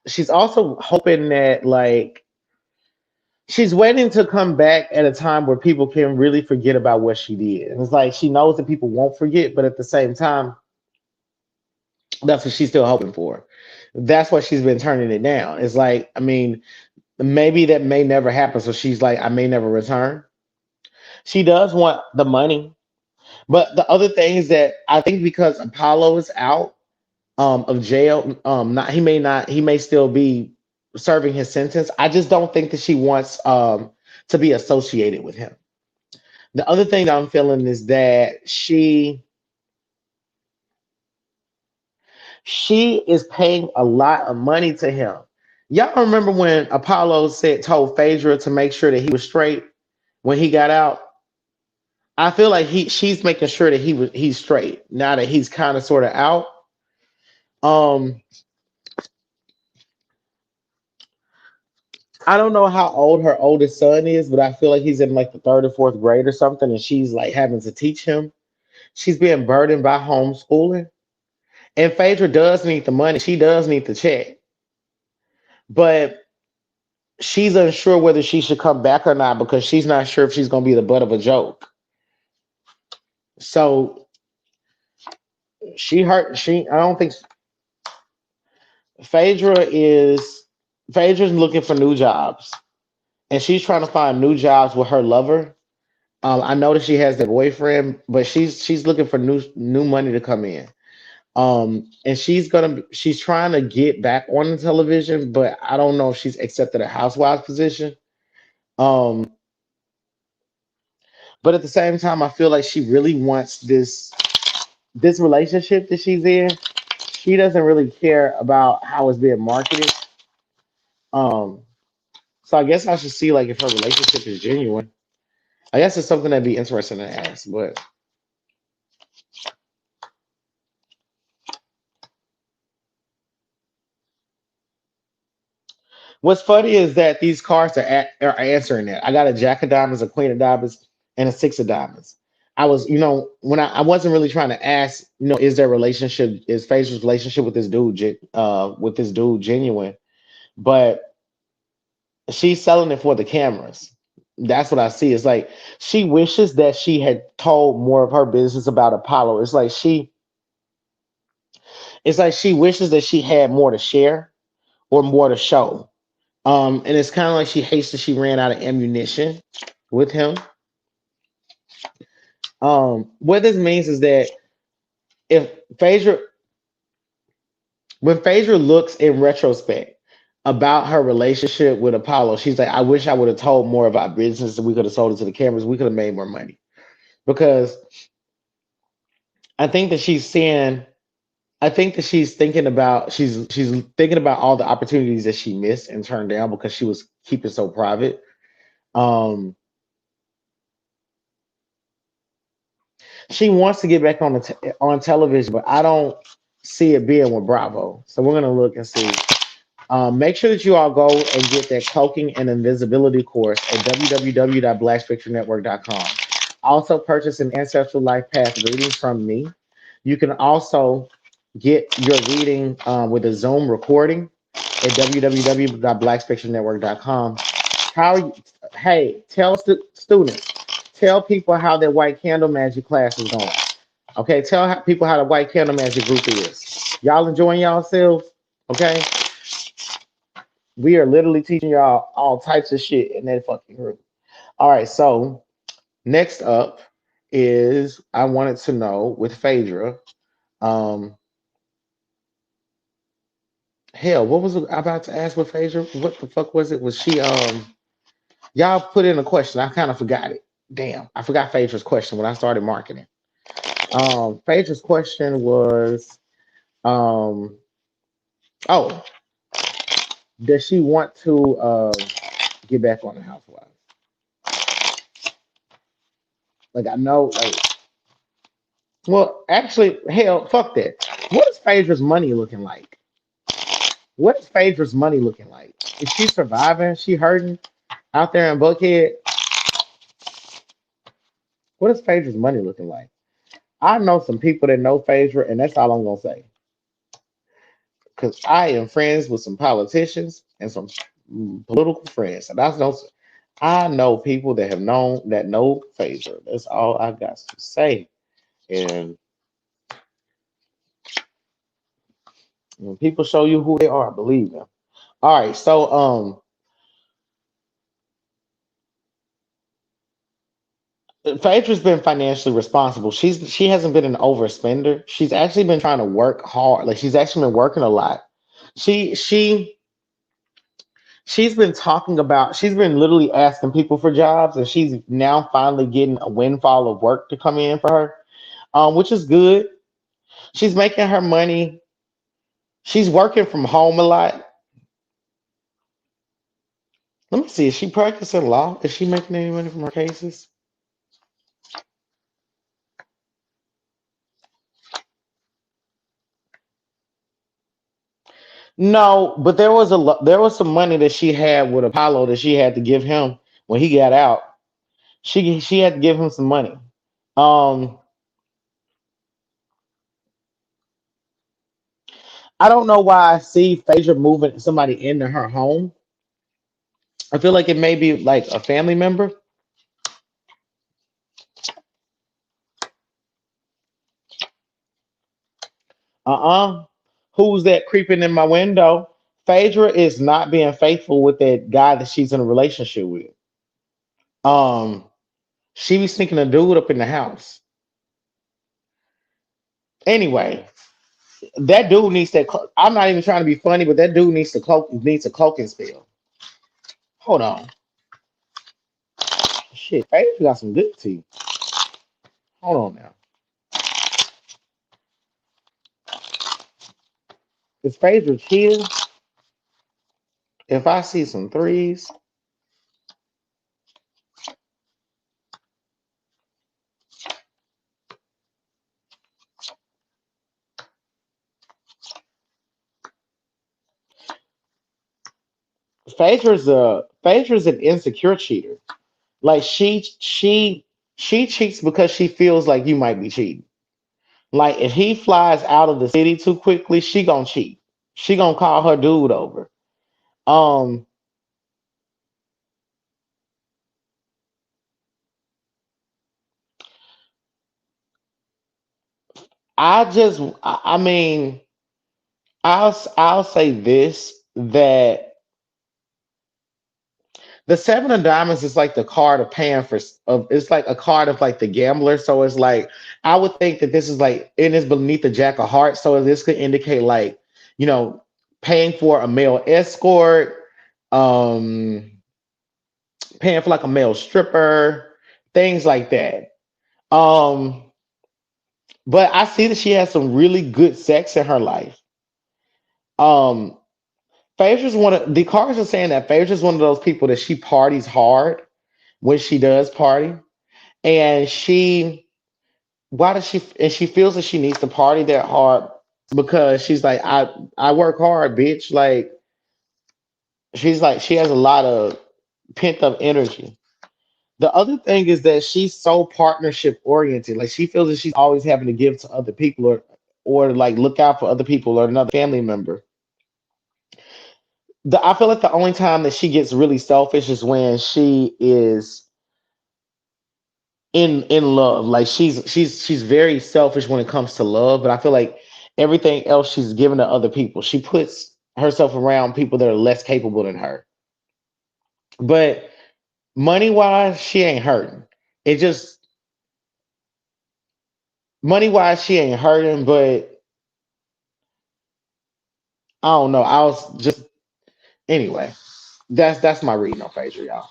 she's also hoping that like she's waiting to come back at a time where people can really forget about what she did. And it's like she knows that people won't forget, but at the same time, that's what she's still hoping for. That's why she's been turning it down. It's like, I mean, maybe that may never happen. So she's like, I may never return. She does want the money. But the other thing is that I think because Apollo is out of jail, he may still be serving his sentence. I just don't think that she wants to be associated with him. The other thing that I'm feeling is that she is paying a lot of money to him. Y'all remember when Apollo told Phaedra to make sure that he was straight when he got out? I feel like she's making sure that he's straight now that he's kind of sort of out. Um, I don't know how old her oldest son is, but I feel like he's in like the third or fourth grade or something, and she's like having to teach him. She's being burdened by homeschooling. And Phaedra does need the money. She does need the check. But she's unsure whether she should come back or not because she's not sure if she's going to be the butt of a joke. So I don't think Phaedra is, Phaedra's looking for new jobs and she's trying to find new jobs with her lover. I know that she has that boyfriend, but she's looking for new money to come in. And she's trying to get back on the television, but I don't know if she's accepted a housewife position. Um, but at the same time, I feel like she really wants this relationship that she's in. She doesn't really care about how it's being marketed. Um, so I guess I should see like if her relationship is genuine. I guess it's something that'd be interesting to ask. But what's funny is that these cards are answering that. I got a jack of diamonds, a queen of diamonds, and a six of diamonds. I was, when I wasn't really trying to ask, is their relationship, is Phaedra's relationship with this dude, with this dude genuine? But she's selling it for the cameras. That's what I see. It's like she wishes that she had told more of her business about Apollo. It's like she wishes that she had more to share or more to show. And it's kind of like she hates that she ran out of ammunition with him. What this means is that if Phaedra, when Phaedra looks in retrospect about her relationship with Apollo, she's like, I wish I would have told more of our business and we could have sold it to the cameras. We could have made more money. Because I think that she's seeing, I think that she's thinking about all the opportunities that she missed and turned down because she was keeping so private. Um, she wants to get back on on television, but I don't see it being with Bravo. So we're gonna look and see. Make sure that you all go and get that cloaking and invisibility course at www.blackspectrumenetwork.com. Also, purchase an ancestral life path reading from me. You can also get your reading with a Zoom recording at www.blackspectrumnetwork.com. How? Hey, tell students, tell people how their white candle magic class is going. Okay, tell people how the white candle magic group is. Y'all enjoying yourselves? Okay, we are literally teaching y'all all types of shit in that fucking group. All right, so next up is I wanted to know with Phaedra. Um, hell, what was I about to ask with Phaedra? What the fuck was it? Was she Y'all put in a question. I kind of forgot it. Damn, I forgot Phaedra's question when I started marketing. Phaedra's question was, um, oh, does she want to get back on the housewives? Like I know, like, well, actually, hell, fuck that. What is Phaedra's money looking like? What is Phaedra's money looking like? Is she surviving? She hurting out there in Buckhead? What is Phaedra's money looking like? I know some people that know Phaedra, and that's all I'm gonna say. Because I am friends with some politicians and some political friends, and I know people that have known that know Phaedra. That's all I got to say. And when people show you who they are, believe them. All right, so Phaedra's been financially responsible. She hasn't been an overspender. She's actually been trying to work hard. Like she's actually been working a lot. She she she's been talking about. She's been literally asking people for jobs, and she's now finally getting a windfall of work to come in for her, which is good. She's making her money. She's working from home a lot. Let me see. Is she practicing law? Is she making any money from her cases? No, but there was some money that she had with Apollo that she had to give him when he got out. She had to give him some money. Um, I don't know why I see Phaedra moving somebody into her home. I feel like it may be like a family member. Uh-uh. Who's that creeping in my window? Phaedra is not being faithful with that guy that she's in a relationship with. Um, She be sneaking a dude up in the house. Anyway, that dude needs that. I'm not even trying to be funny, but that dude needs a cloaking spell. Hold on, shit, Phaedra got some good tea. Hold on now, is Phaedra cheating? If I see some threes, Phaedra's an insecure cheater. Like she cheats because she feels like you might be cheating. Like if he flies out of the city too quickly, she gonna cheat. She gonna call her dude over. Um, I mean, I'll say this that the seven of diamonds is like the card of paying for of it's like a card of like the gambler. So it's like I would think that this is like it is beneath the jack of hearts. So this could indicate like you know paying for a male escort, um, paying for like a male stripper, things like that. Um, but I see that she has some really good sex in her life. Um, Phaedra's one of the cards are saying that Phaedra's one of those people that she parties hard when she does party, and she feels that she needs to party that hard because she's like I work hard, bitch. Like she's like she has a lot of pent up energy. The other thing is that she's so partnership oriented. Like she feels that she's always having to give to other people or like look out for other people or another family member. I feel like the only time that she gets really selfish is when she is in love. Like she's very selfish when it comes to love, but I feel like everything else she's given to other people. She puts herself around people that are less capable than her. But money wise, she ain't hurting. It just money wise, she ain't hurting, but I don't know. I was just anyway. That's my reading on Phaedra, y'all.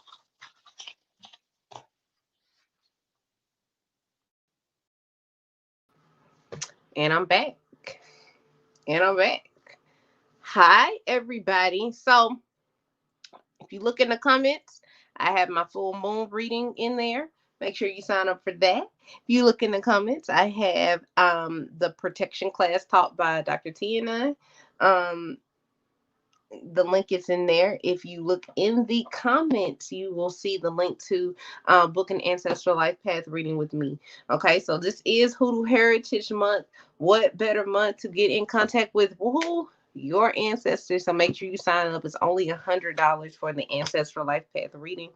And I'm back. And I'm back. Hi, everybody. So, if you look in the comments, I have my full moon reading in there. Make sure you sign up for that. If you look in the comments, I have the protection class taught by Dr. T and I. The link is in there. If you look in the comments, you will see the link to book an ancestral life path reading with me. Okay, so this is Hoodoo Heritage Month. What better month to get in contact with woo, your ancestors? So make sure you sign up. It's only $100 for the ancestral life path reading.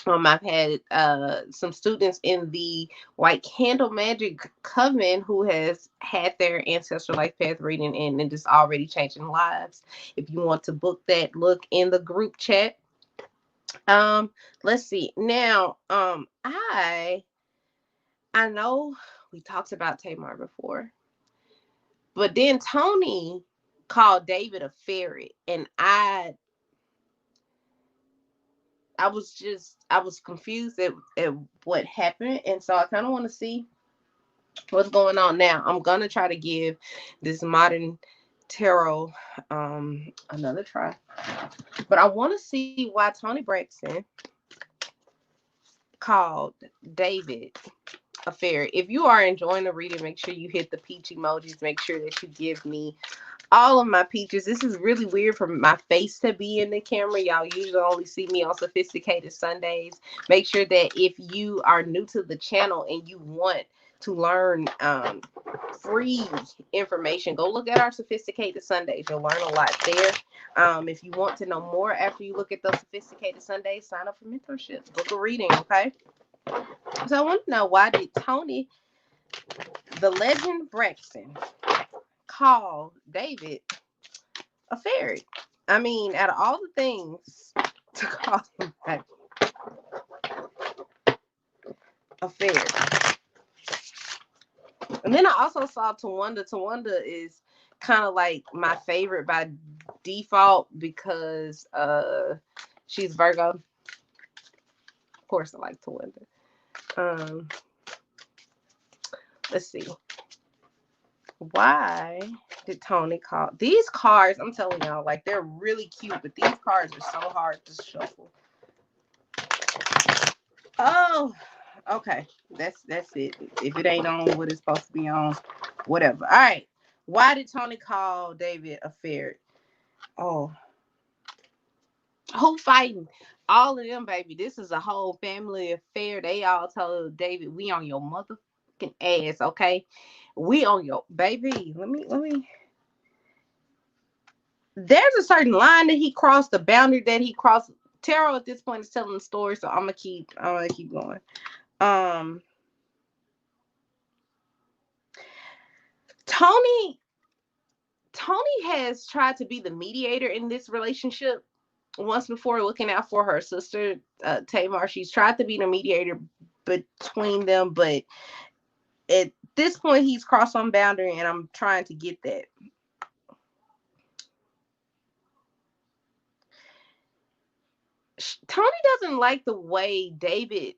I've had some students in the White Candle Magic Coven who has had their ancestral life path reading and it's already changing lives. If you want to book that, look in the group chat. Um, let's see. Now, I know we talked about Tamar before, but then Tony called David a ferret, and I was confused at what happened, and so I kind of want to see what's going on now. I'm gonna try to give this modern tarot another try, but I want to see why Tony Braxton called David a fairy. If you are enjoying the reading, make sure you hit the peach emojis. Make sure that you give me all of my peaches. This is really weird for my face to be in the camera. Y'all usually only see me on Sophisticated Sundays. Make sure that if you are new to the channel and you want to learn free information, go look at our Sophisticated Sundays. You'll learn a lot there. If you want to know more after you look at those Sophisticated Sundays, sign up for mentorship, book a reading, okay? So I want to know, why did Tony, the legend Braxton, call David a fairy? I mean, out of all the things to call him back, affair. And then I also saw Tawanda. Tawanda is kind of like my favorite by default because she's Virgo. Of course, I like Tawanda. Um, let's see. Why did Tony call these cards? I'm telling y'all, like they're really cute, but these cards are so hard to shuffle. Oh, okay. That's it. If it ain't on what it's supposed to be on, whatever. All right. Why did Tony call David a ferret? Oh, who fighting? All of them, baby. This is a whole family affair. They all told David, "We on your motherfucking ass, okay? We on your baby." Let me. There's a certain line that he crossed, the boundary that he crossed. Tarot at this point is telling the story, so I'm gonna keep going. Um, Tony Tony has tried to be the mediator in this relationship once before, looking out for her sister, Tamar. She's tried to be the mediator between them, but at this point, he's crossed some boundary, and I'm trying to get that. Tony doesn't like the way David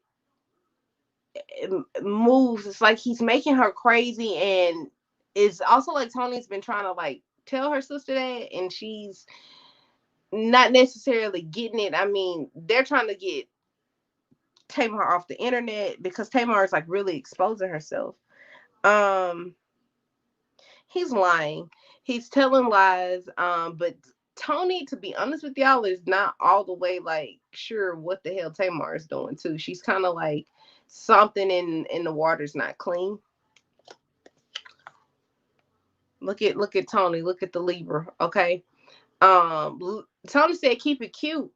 moves. It's like he's making her crazy, and it's also like Tony's been trying to like tell her sister that, and she's not necessarily getting it. I mean, they're trying to get Tamar off the internet because Tamar is like really exposing herself. Um, he's lying. He's telling lies. But Tony, to be honest with y'all, is not all the way like sure what the hell Tamar is doing too. She's kind of like something in the water's not clean. Look at Tony. Look at the Libra. Okay. Tony said keep it cute.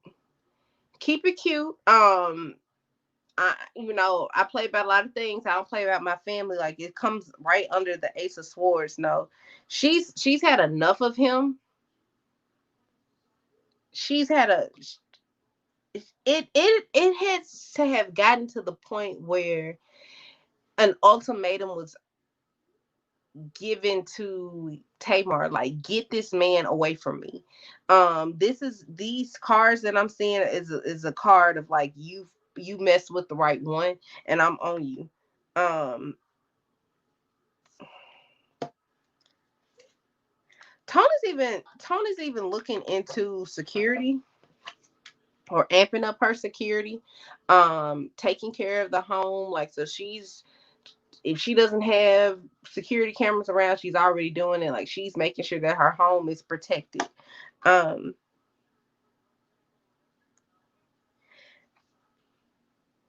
Keep it cute. I play about a lot of things. I don't play about my family. Like it comes right under the Ace of Swords. No, she's had enough of him. She's had a it has to have gotten to the point where an ultimatum was given to Tamar, like get this man away from me. These cards that I'm seeing is a card of like you messed with the right one, and I'm on you. Um, Tony's even looking into security or amping up her security, taking care of the home. Like so, she's if she doesn't have security cameras around, she's already doing it. Like she's making sure that her home is protected. Um,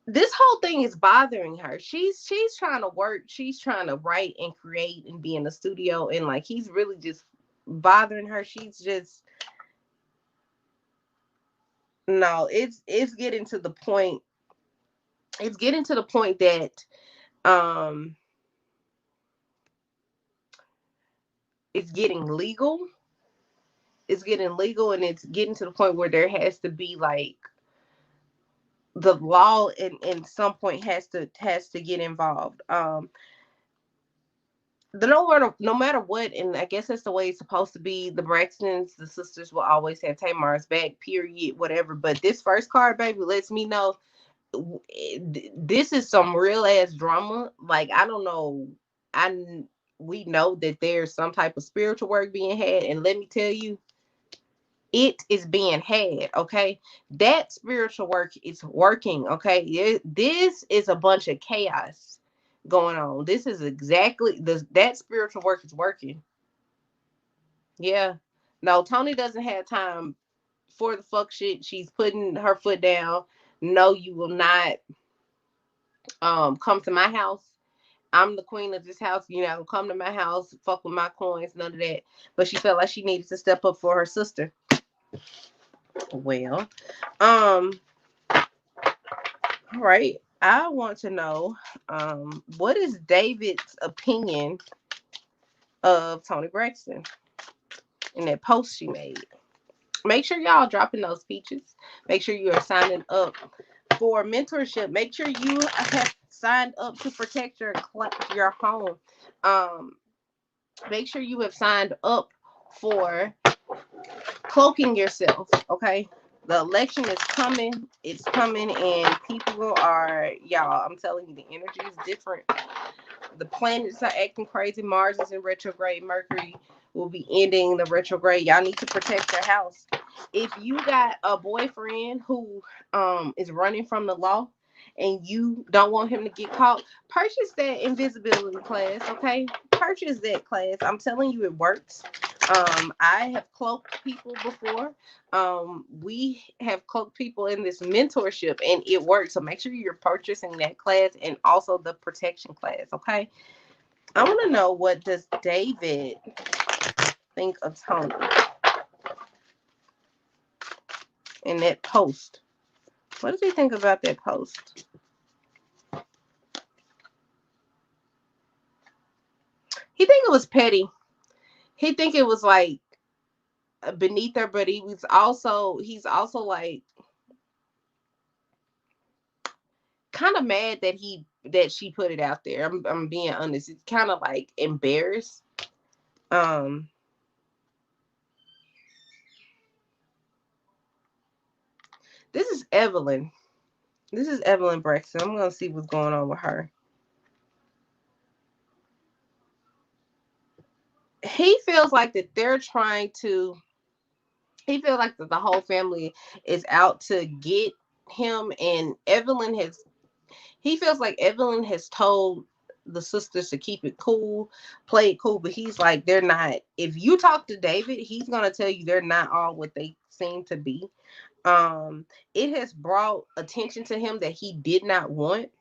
this whole thing is bothering her. She's trying to work. She's trying to write and create and be in the studio, and like he's really just bothering her. She's just no. It's getting to the point. It's getting to the point that um it's getting legal. It's getting legal, and it's getting to the point where there has to be like the law in some point has to get involved. The no matter what, and I guess that's the way it's supposed to be. The Braxtons, the sisters, will always have Tamar's back. Period. Whatever. But this first card, baby, lets me know this is some real ass drama. Like I don't know. I we know that there's some type of spiritual work being had, and let me tell you, it is being had. Okay, that spiritual work is working. Okay, this is a bunch of chaos going on. This is exactly that spiritual work is working. Yeah, no, Tony doesn't have time for the fuck shit. She's putting her foot down. No, you will not come to my house. I'm the queen of this house. You know, come to my house, fuck with my coins, none of that. But she felt like she needed to step up for her sister. Well, um, all right. I want to know, what is David's opinion of Tony Braxton in that post she made? Make sure y'all dropping those features. Make sure you are signing up for mentorship. Make sure you have signed up to protect your home. Um, Make sure you have signed up for cloaking yourself. Okay, the election is coming. It's coming, and people are, y'all. I'm telling you, the energy is different. The planets are acting crazy. Mars is in retrograde. Mercury will be ending the retrograde. Y'all need to protect your house. If you got a boyfriend who is running from the law and you don't want him to get caught, purchase that invisibility class, okay? Purchase that class. I'm telling you, it works. I have cloaked people before. We have cloaked people in this mentorship, and it works. So make sure you're purchasing that class and also the protection class. Okay. I want to know, what does David think of Tony in that post? What does he think about that post? He think it was petty. He think it was like beneath her, but he's also like kind of mad that she put it out there. I'm being honest. It's kind of like embarrassed. Um, this is Evelyn. This is Evelyn Braxton. I'm gonna see what's going on with her. He feels like that they're trying to. He feels like that the whole family is out to get him, and Evelyn has. He feels like Evelyn has told the sisters to keep it cool, play it cool, but he's like, they're not. If you talk to David, he's gonna tell you they're not all what they seem to be. It has brought attention to him that he did not want,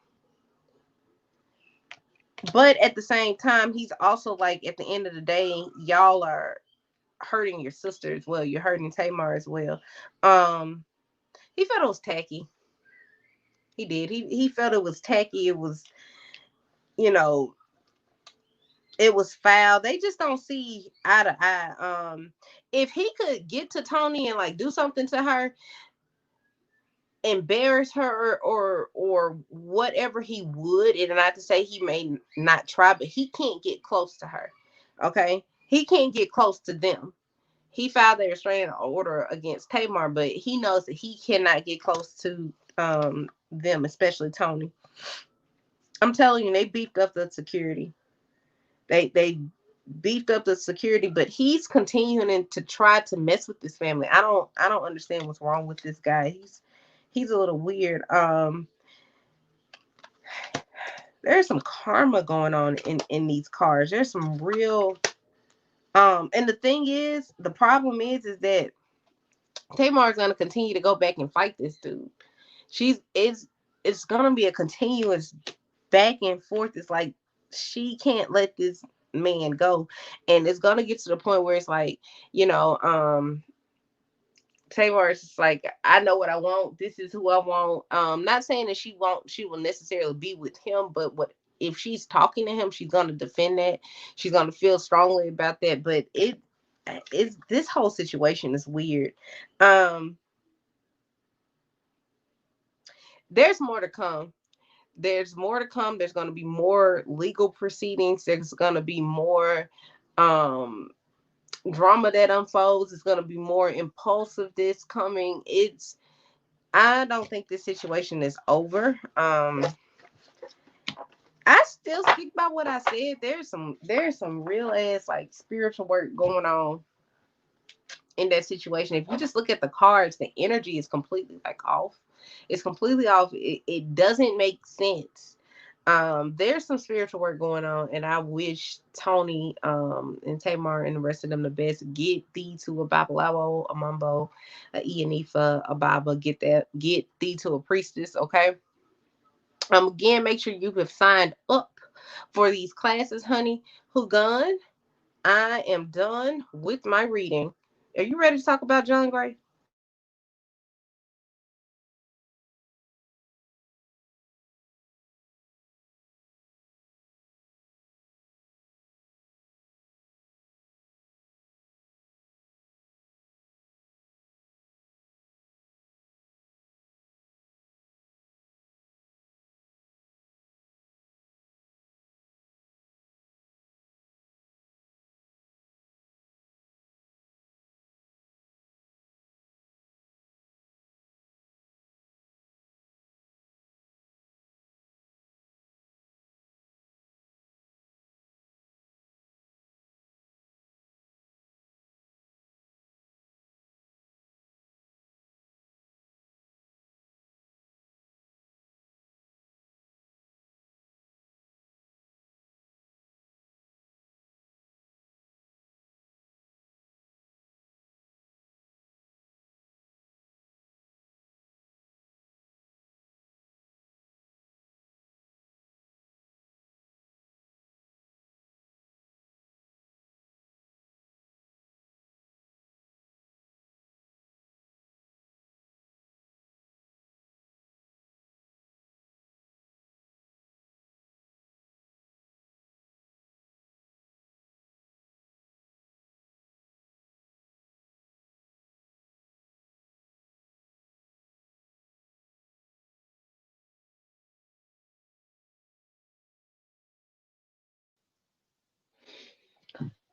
but at the same time, he's also like, at the end of the day, y'all are hurting your sister as well. You're hurting Tamar as well. Um, he felt it was tacky. He did. He felt it was tacky. It was, you know, it was foul. They just don't see eye to eye. If he could get to Tony and like do something to her, embarrass her or whatever, he would. And not to say he may not try, but he can't get close to her. Okay, he can't get close to them. He filed a restraining order against Tamar, but he knows that he cannot get close to them, especially Tony. I'm telling you, they beefed up the security. They beefed up the security, but he's continuing to try to mess with this family. I don't understand what's wrong with this guy. He's a little weird. There's some karma going on in these cars. There's some real and the thing is, the problem is that Tamar's gonna continue to go back and fight this dude. She's it's gonna be a continuous back and forth. It's like she can't let this man go, and it's gonna get to the point where it's like, you know, Tamar is just like, I know what I want. This is who I want. Not saying that she will necessarily be with him, but what if she's talking to him, she's gonna defend that. She's gonna feel strongly about that. But it's this whole situation is weird. Um, there's more to come. There's more to come. There's going to be more legal proceedings. There's going to be more um drama that unfolds. It's going to be more impulsive this coming. It's I don't think this situation is over. I still speak by what I said. There's some real ass like spiritual work going on in that situation. If you just look at the cards, the energy is completely like off. It's completely off. It doesn't make sense. There's some spiritual work going on, and I wish Tony and Tamar and the rest of them the best. Get thee to a babalawo, a mumbo, a ianifa, a baba. Get thee to a priestess. Okay. Again, make sure you have signed up for these classes, honey. Who gone? I am done with my reading. Are you ready to talk about John Gray?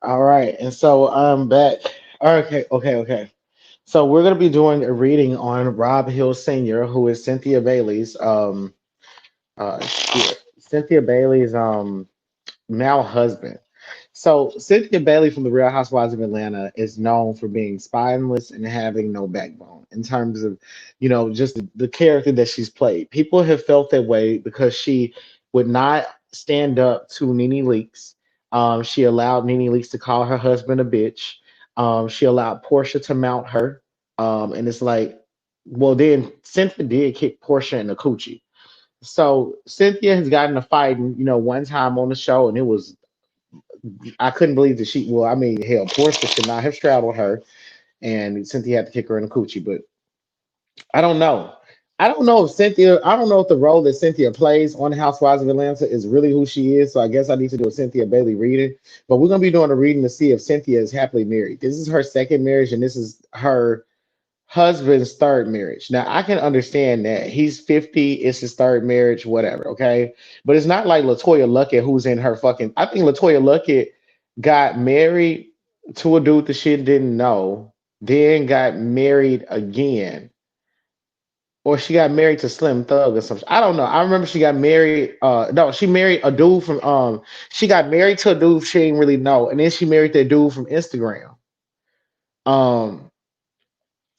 All right, and so I'm back. Okay, okay, okay. So we're gonna be doing a reading on Rob Hill Sr., who is Cynthia Bailey's shit. Cynthia Bailey's now husband. So Cynthia Bailey from the Real Housewives of Atlanta is known for being spineless and having no backbone in terms of, just the character that she's played. People have felt that way because she would not stand up to Nene Leakes. She allowed Nene Leakes to call her husband a bitch. She allowed Portia to mount her. And it's like, well, then Cynthia did kick Portia in the coochie. So Cynthia has gotten a fight, one time on the show, and it was I couldn't believe that she. Well, I mean, hell, Portia should not have straddled her, and Cynthia had to kick her in the coochie. But I don't know. I don't know if Cynthia. I don't know if the role that Cynthia plays on Housewives of Atlanta is really who she is. So I guess I need to do a Cynthia Bailey reading. But we're gonna be doing a reading to see if Cynthia is happily married. This is her second marriage, and this is her husband's third marriage. Now I can understand that he's 50, it's his third marriage, whatever. Okay, but it's not like Latoya Luckett who's in her fucking. I think Latoya Luckett got married to a dude that she didn't know, then got married again, or she got married to Slim Thug or something. I don't know. I remember she got married. No, she married a dude from. She got married to a dude she didn't really know, and then she married that dude from Instagram. Um,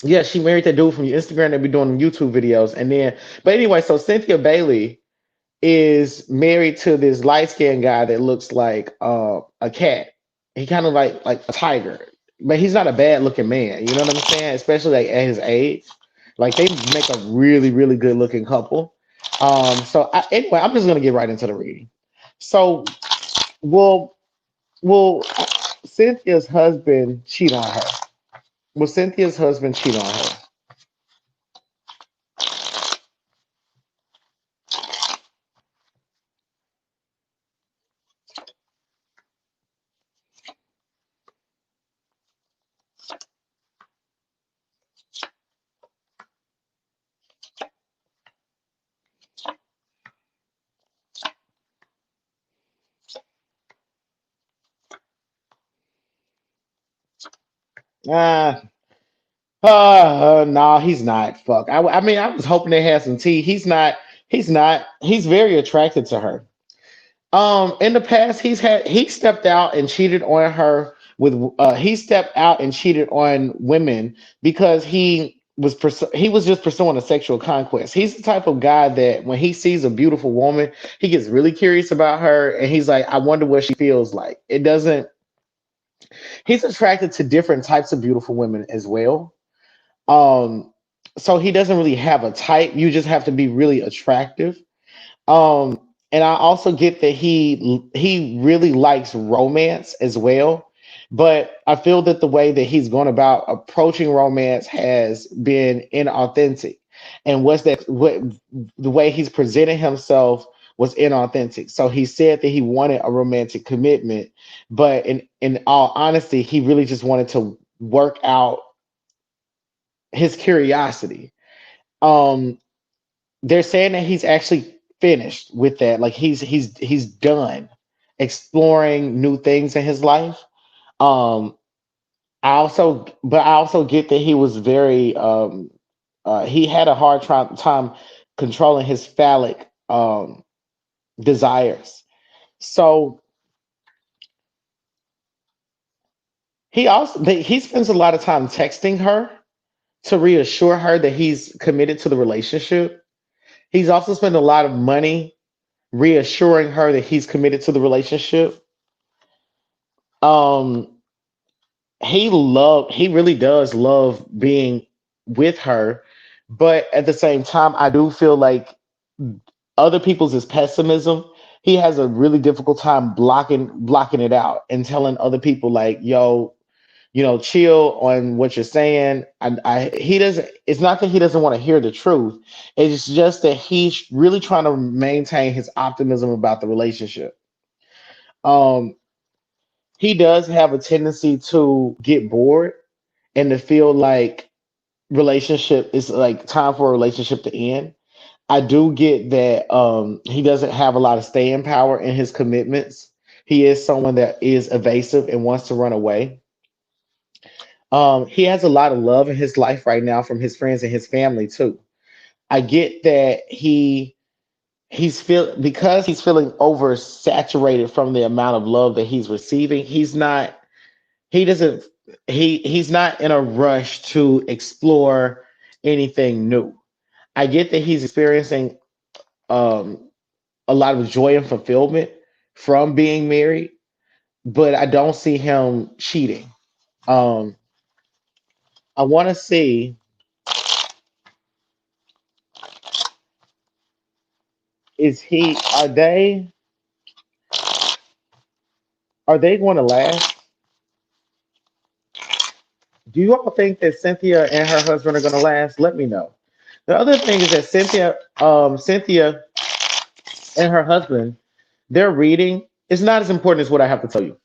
Yeah, she married that dude from Instagram that be doing YouTube videos. And then, but anyway, so Cynthia Bailey is married to this light skinned guy that looks like a cat. He kind of like a tiger, but he's not a bad looking man. You know what I'm saying? Especially like at his age, like they make a really really good looking couple. Anyway, I'm just gonna get right into the reading. So, will will Cynthia's husband cheat on her? Will Cynthia's husband cheat on her? Ah, no, he's not. Fuck. I mean, I was hoping they had some tea. He's not. He's not. He's very attracted to her. In the past, he stepped out and cheated on her with. He stepped out and cheated on women because he was just pursuing a sexual conquest. He's the type of guy that when he sees a beautiful woman, he gets really curious about her, and he's like, I wonder what she feels like. It doesn't. He's attracted to different types of beautiful women as well. um, so he doesn't really have a type. You just have to be really attractive. Um, and I also get that he really likes romance as well. But I feel that the way that he's gone about approaching romance has been inauthentic. And what the way he's presented himself was inauthentic. So he said that he wanted a romantic commitment, but in all honesty, he really just wanted to work out his curiosity. Um, they're saying that he's actually finished with that. Like he's done exploring new things in his life. Um, I also get that he was very he had a hard time controlling his phallic desires. So he spends a lot of time texting her to reassure her that he's committed to the relationship. He's also spent a lot of money reassuring her that he's committed to the relationship. Um, he really does love being with her, but at the same time, I do feel like other people's is pessimism. He has a really difficult time blocking it out and telling other people like, "Yo, chill on what you're saying." He doesn't. It's not that he doesn't want to hear the truth. It's just that he's really trying to maintain his optimism about the relationship. Um, he does have a tendency to get bored and to feel like relationship is like time for a relationship to end. I do get that he doesn't have a lot of staying power in his commitments. He is someone that is evasive and wants to run away. He has a lot of love in his life right now from his friends and his family too. I get that he's feeling oversaturated from the amount of love that he's receiving. He doesn't he's not in a rush to explore anything new. I get that he's experiencing um, a lot of joy and fulfillment from being married, but I don't see him cheating. Um, I want to see is he are they going to last? Do you all think that Cynthia and her husband are going to last? Let me know. The other thing is that Cynthia and her husband, their reading is not as important as what I have to tell you.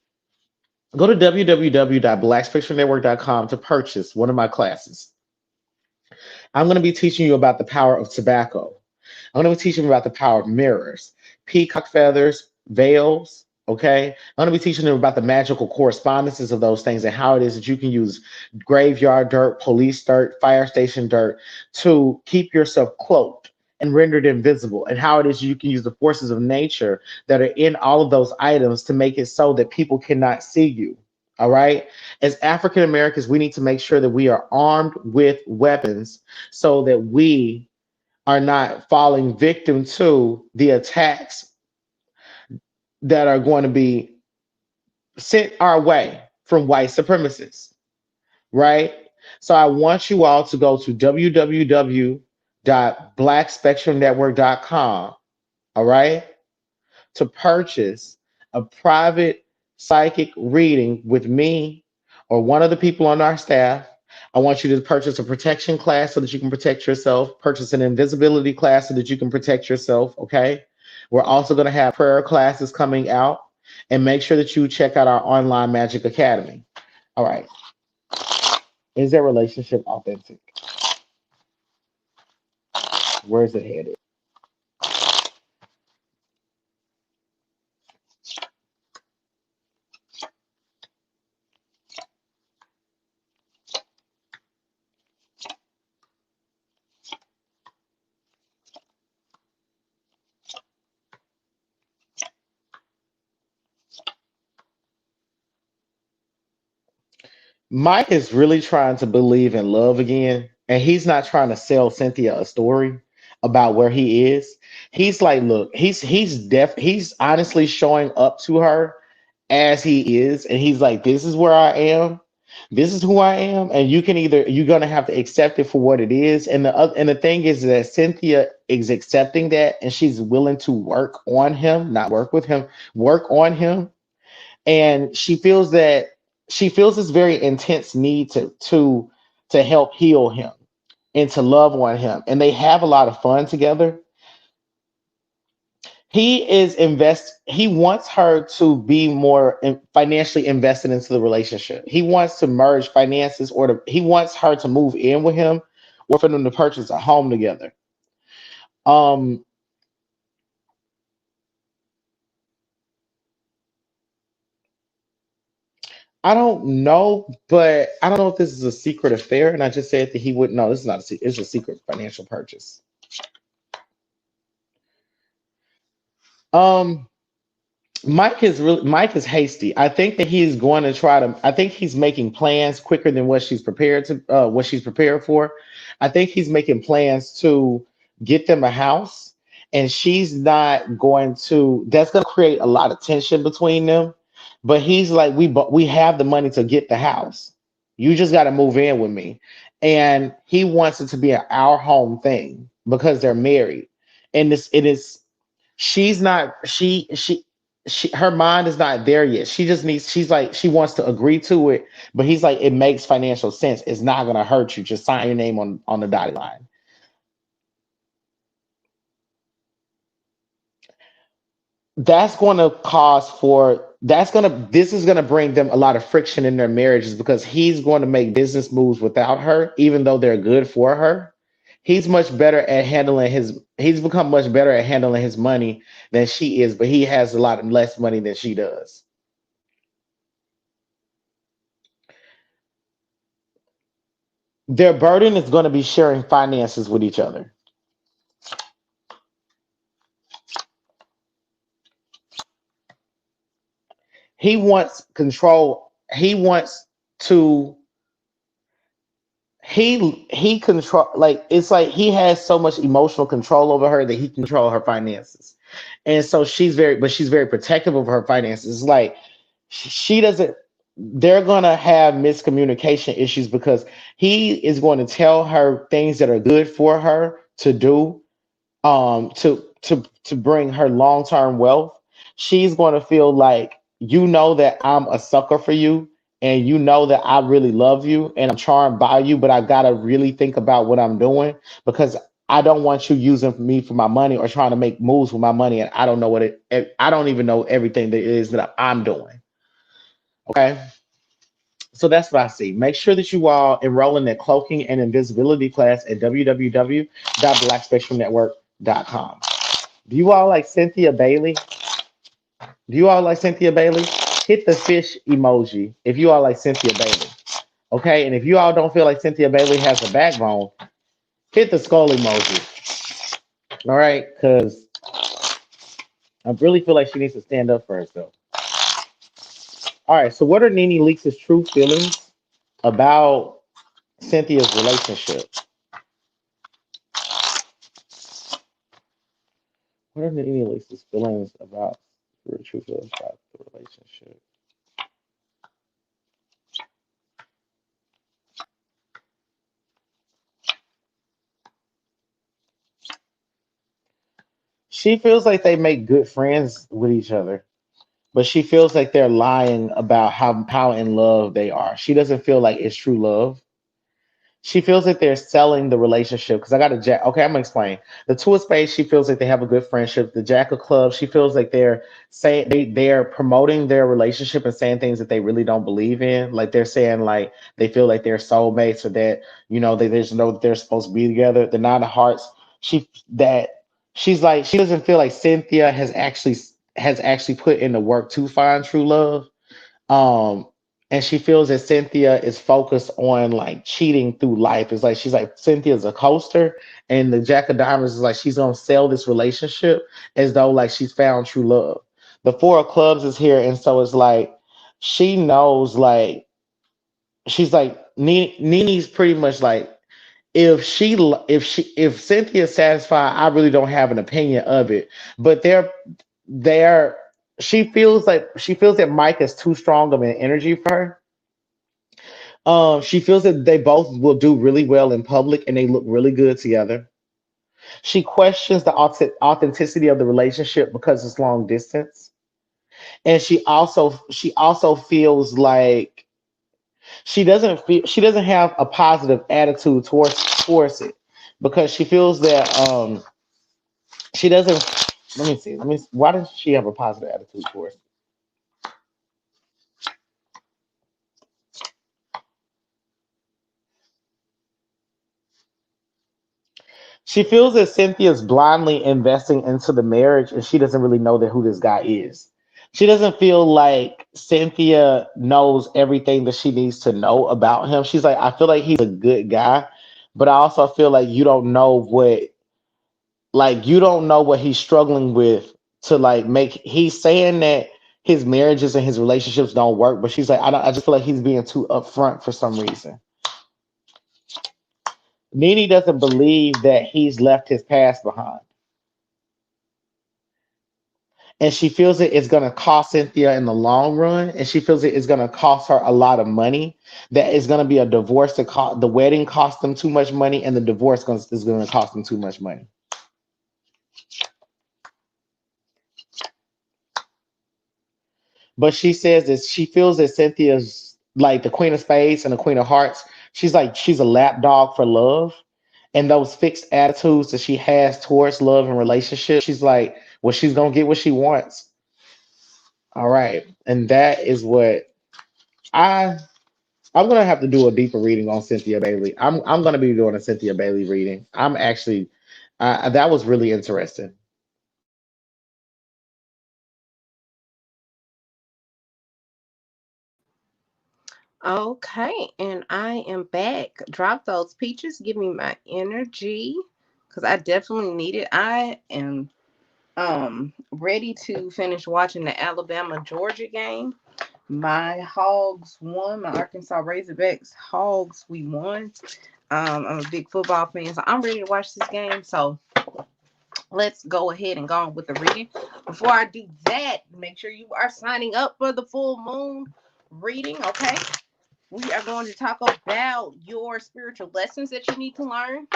Go to www.blacksfictionnetwork.com to purchase one of my classes. I'm going to be teaching you about the power of tobacco. I'm going to be teaching you about the power of mirrors, peacock feathers, veils. Okay. I'm going to be teaching them about the magical correspondences of those things and how it is that you can use graveyard dirt, police dirt, fire station dirt to keep yourself cloaked and rendered invisible, and how it is you can use the forces of nature that are in all of those items to make it so that people cannot see you. All right. As African Americans, we need to make sure that we are armed with weapons so that we are not falling victim to the attacks that are going to be sent our way from white supremacists, right? So I want you all to go to www.blackspectrumnetwork.com, all right, to purchase a private psychic reading with me or one of the people on our staff. I want you to purchase a protection class so that you can protect yourself, purchase an invisibility class so that you can protect yourself, okay? We're also going to have prayer classes coming out, and make sure that you check out our online magic academy. All right. Is their relationship authentic? Where's it headed? Mike is really trying to believe in love again, and he's not trying to sell Cynthia a story about where he is. He's like, look, he's honestly showing up to her as he is, and he's like, this is where I am. This is who I am, and you're gonna have to accept it for what it is. And the thing is that Cynthia is accepting that, and she's willing to work on him, not work with him, work on him, and she feels this very intense need to help heal him and to love on him, and they have a lot of fun together. He wants her to be more financially invested into the relationship. He wants to merge finances, he wants her to move in with him, or for them to purchase a home together. um I don't know, but I don't know if this is a secret affair, and I just said that he wouldn't know. This is not a secret. It's a secret financial purchase. Um, Mike is hasty. I think that he's going to try to. I think he's making plans quicker than what she's prepared for. I think he's making plans to get them a house, and she's not going to. That's going to create a lot of tension between them. But he's like, we have the money to get the house. You just got to move in with me, and he wants it to be an our home thing because they're married, and this it is she's not she her mind is not there yet. She's like she wants to agree to it, but he's like it makes financial sense. It's not gonna hurt you. Just sign your name on the dotted line. This is gonna bring them a lot of friction in their marriages because he's going to make business moves without her, even though they're good for her. He's much better at handling his. He's become much better at handling his money than she is, but he has a lot less money than she does. Their burden is going to be sharing finances with each other. He wants control. He wants to he control, like it's like he has so much emotional control over her that he can control her finances. And so she's very protective of her finances. It's like she doesn't they're gonna have miscommunication issues because he is going to tell her things that are good for her to do, to bring her long-term wealth. She's going to feel like, you know, that I'm a sucker for you, and you know that I really love you and I'm charmed by you, but I got to really think about what I'm doing, because I don't want you using me for my money or trying to make moves with my money, and I don't know I don't even know everything that it is that I'm doing. Okay? So that's what I see. Make sure that you all enroll in that cloaking and invisibility class at www.blackspectrumnetwork.com. Do you all like Cynthia Bailey? Do you all like Cynthia Bailey? Hit the fish emoji if you all like Cynthia Bailey. Okay, and if you all don't feel like Cynthia Bailey has a backbone, hit the skull emoji. All right, because I really feel like she needs to stand up for herself. All right, so what are Nene Leaks' true feelings about Cynthia's relationship? What are Nene Leaks' feelings about her true feelings about the relationship? She feels like they make good friends with each other, but she feels like they're lying about how in love they are. She doesn't feel like it's true love. She feels like they're selling the relationship, because I got a jack. Okay, I'm gonna explain. The two of spades, she feels like they have a good friendship. The jack of clubs, she feels like they're saying they're promoting their relationship and saying things that they really don't believe in. Like they're saying like they feel like they're soulmates, or that, you know, they just know that they're supposed to be together. The nine of hearts, that she's like, she doesn't feel like Cynthia has actually put in the work to find true love. um and she feels that Cynthia is focused on like cheating through life. It's like she's like, Cynthia's a coaster, and the Jack of Diamonds is like she's gonna sell this relationship as though like she's found true love. The Four of Clubs is here, and so it's like she knows, like she's like Nini's pretty much like, if Cynthia's satisfied, I really don't have an opinion of it. But they're she feels that Mike is too strong of an energy for her. She feels that they both will do really well in public and they look really good together. She questions the authenticity of the relationship because it's long distance, and she also feels like she doesn't have a positive attitude towards it, because she feels that she doesn't. Let me see. Why does she have a positive attitude towards it? She feels that Cynthia's blindly investing into the marriage, and she doesn't really know that who this guy is. She doesn't feel like Cynthia knows everything that she needs to know about him. She's like, I feel like he's a good guy, but I also feel like you don't know what he's struggling with to like make. He's saying that his marriages and his relationships don't work, but she's like, I just feel like he's being too upfront for some reason. Nene doesn't believe that he's left his past behind, and she feels that it's going to cost Cynthia in the long run, and she feels it's going to cost her a lot of money. That is going to be a divorce. The wedding cost them too much money, and the is going to cost them too much money. But she says that she feels that Cynthia's like the Queen of Spades and the Queen of Hearts. She's a lapdog for love, and those fixed attitudes that she has towards love and relationships. She's like, well, she's gonna get what she wants. All right, and that is what I I'm gonna have to do a deeper reading on Cynthia Bailey. I'm gonna be doing a Cynthia Bailey reading. I'm actually that was really interesting. Okay, and I am back. Drop those peaches. Give me my energy because I definitely need it. I am ready to finish watching the Alabama Georgia game. My Hogs won. My Arkansas Razorbacks Hogs, we won. I'm a big football fan, so I'm ready to watch this game. So let's go ahead and go on with the reading. Before I do that, make sure you are signing up for the full moon reading. Okay, we are going to talk about your spiritual lessons that you need to learn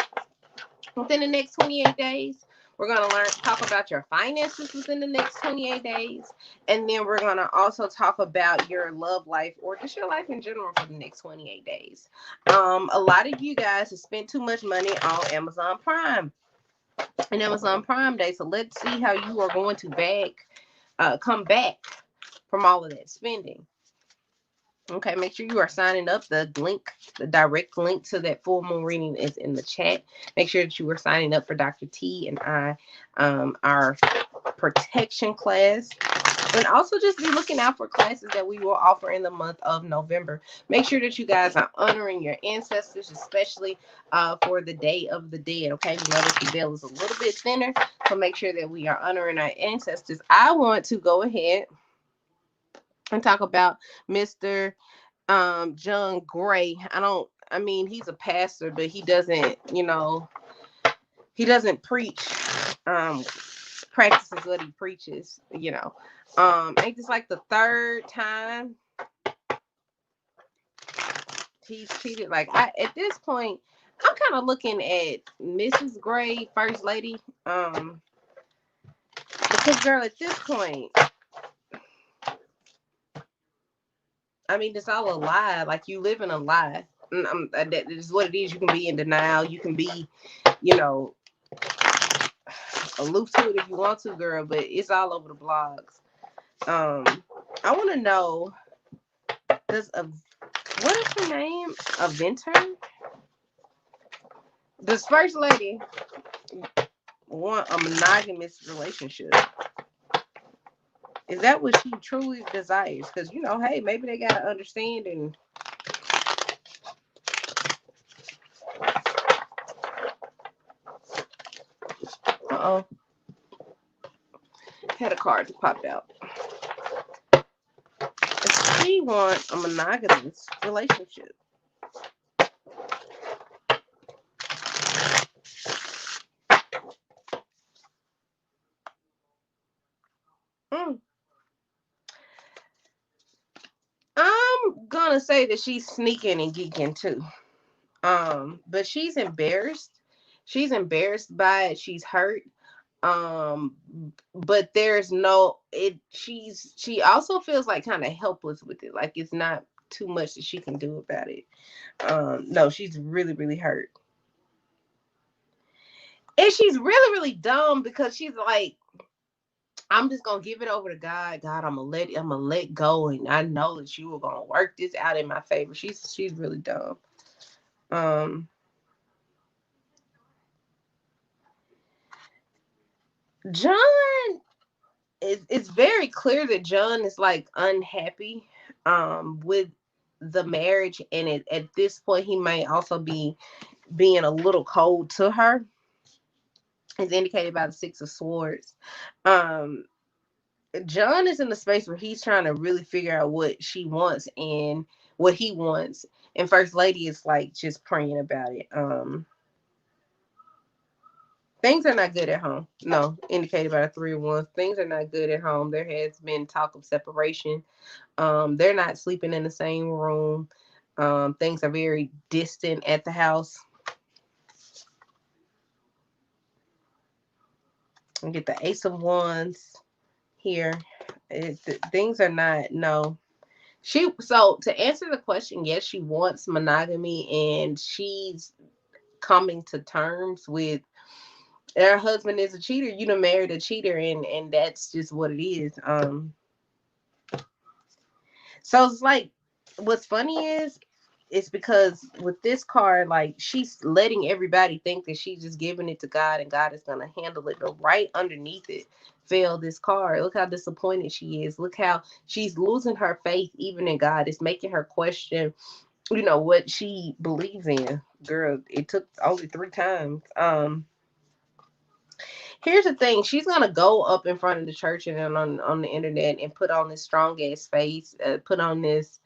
within the next 28 days. We're going to talk about your finances within the next 28 days. And then we're going to also talk about your love life or just your life in general for the next 28 days. A lot of you guys have spent too much money on Amazon Prime and Amazon Prime Day. So let's see how you are going to come back from all of that spending. Okay, make sure you are signing up. The link, the direct link to that full moon reading is in the chat. Make sure that you are signing up for Dr. T and I, our protection class. And also just be looking out for classes that we will offer in the month of November. Make sure that you guys are honoring your ancestors, especially for the Day of the Dead. Okay, we know that the veil is a little bit thinner, so make sure that we are honoring our ancestors. I want to go ahead and talk about Mr. John Gray. I mean he's a pastor, but he doesn't preach um practices what he preaches, ain't this like the third time he's cheated? Like at this point I'm kind of looking at Mrs. Gray, First Lady, because girl, at this point, I mean, it's all a lie. Like you live in a lie. That is what it is. You can be in denial. You can be, you know, aloof to it if you want to, girl. But it's all over the blogs. I want to know, does a what is her name? A Venter? Does First Lady want a monogamous relationship? Is that what she truly desires? Because hey, maybe they gotta understand and uh oh, had a card to pop out. If she wants a monogamous relationship, mm, I'm gonna say that she's sneaking and geeking too. But she's embarrassed. She's embarrassed by it. She's hurt. Um, but there's no it. She also feels like kind of helpless with it. Like it's not too much that she can do about it. No, she's really really hurt, and she's really really dumb because she's like, I'm just gonna give it over to God. God, I'm gonna let go, and I know that you are gonna work this out in my favor. She's really dumb. Um, John, it's very clear that John is like unhappy with the marriage, and at this point he might also be being a little cold to her, as indicated by the Six of Swords. Um, John is in the space where he's trying to really figure out what she wants and what he wants. And First Lady is like just praying about it. Things are not good at home. No, indicated by the Three of Wands. Things are not good at home. There has been talk of separation. They're not sleeping in the same room. Things are very distant at the house. And get the Ace of Wands here. Things are not, no. So to answer the question, yes, she wants monogamy and she's coming to terms with her husband is a cheater. You done married a cheater, and that's just what it is. So it's like, what's funny is it's because with this card, like she's letting everybody think that she's just giving it to God and God is gonna handle it. But right underneath it fell this card. Look how disappointed she is. Look how she's losing her faith even in God. It's making her question, what she believes in. Girl, it took only 3 times. Here's the thing, she's gonna go up in front of the church and on the internet and put on this strong ass face, put on this,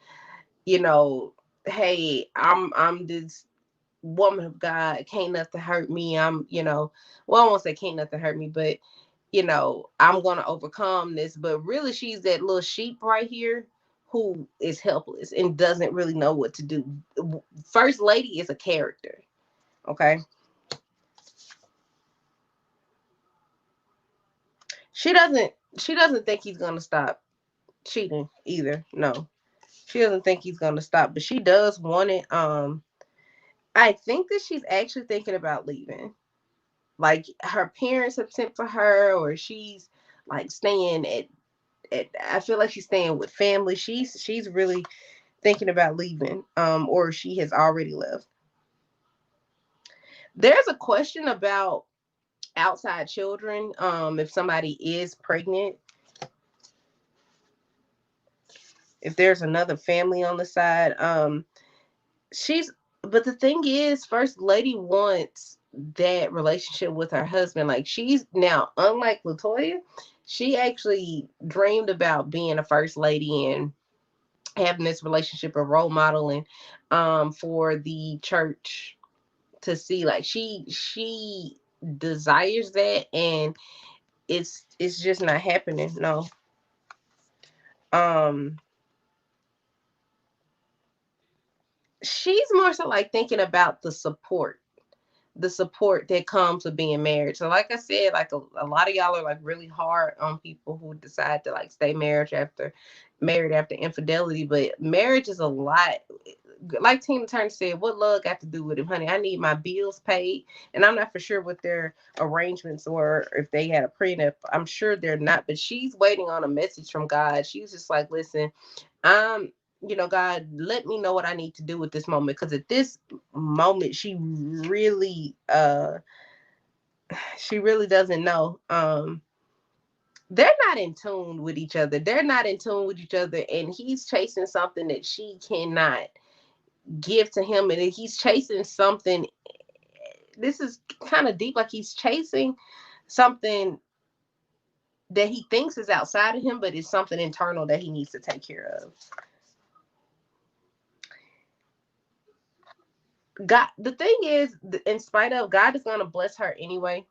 you know, hey, I'm this woman of God, can't nothing hurt me. Well, I won't say can't nothing hurt me, but I'm gonna overcome this. But really she's that little sheep right here who is helpless and doesn't really know what to do. First lady is a character, okay? She doesn't think he's gonna stop cheating either. No. She doesn't think he's gonna stop, but she does want it. I think that she's actually thinking about leaving. Like her parents have sent for her, or she's like staying at I feel like she's staying with family. She's really thinking about leaving. Or she has already left. There's a question about outside children. If somebody is pregnant, if there's another family on the side. She's but the thing is, first lady wants that relationship with her husband. Like she's now, unlike Latoya, she actually dreamed about being a first lady and having this relationship of role modeling for the church to see. Like she desires that, and it's just not happening. No. um she's more so like thinking about the support that comes with being married. So like I said, like a lot of y'all are like really hard on people who decide to like stay married after infidelity. But marriage is a lot. Like Tina Turner said, what love got to do with it, honey? I need my bills paid. And I'm not for sure what their arrangements were, if they had a prenup. I'm sure they're not, but she's waiting on a message from God. She's just like, listen, I'm God, let me know what I need to do with this moment. Because at this moment, she really doesn't know. They're not in tune with each other. They're not in tune with each other, and he's chasing something that she cannot give to him, and he's chasing something. This is kind of deep. Like he's chasing something that he thinks is outside of him, but it's something internal that he needs to take care of. God, the thing is, in spite of, God is going to bless her anyway.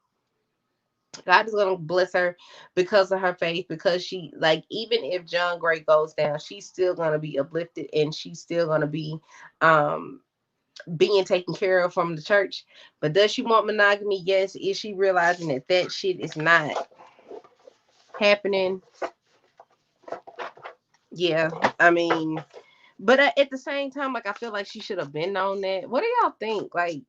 God is going to bless her because of her faith, because she, like, even if John Gray goes down, she's still going to be uplifted, and she's still going to be um being taken care of from the church. But does she want monogamy? Yes. Is she realizing that that shit is not happening? Yeah. I mean, but at the same time, like, I feel like she should have been on that. What do y'all think? Like,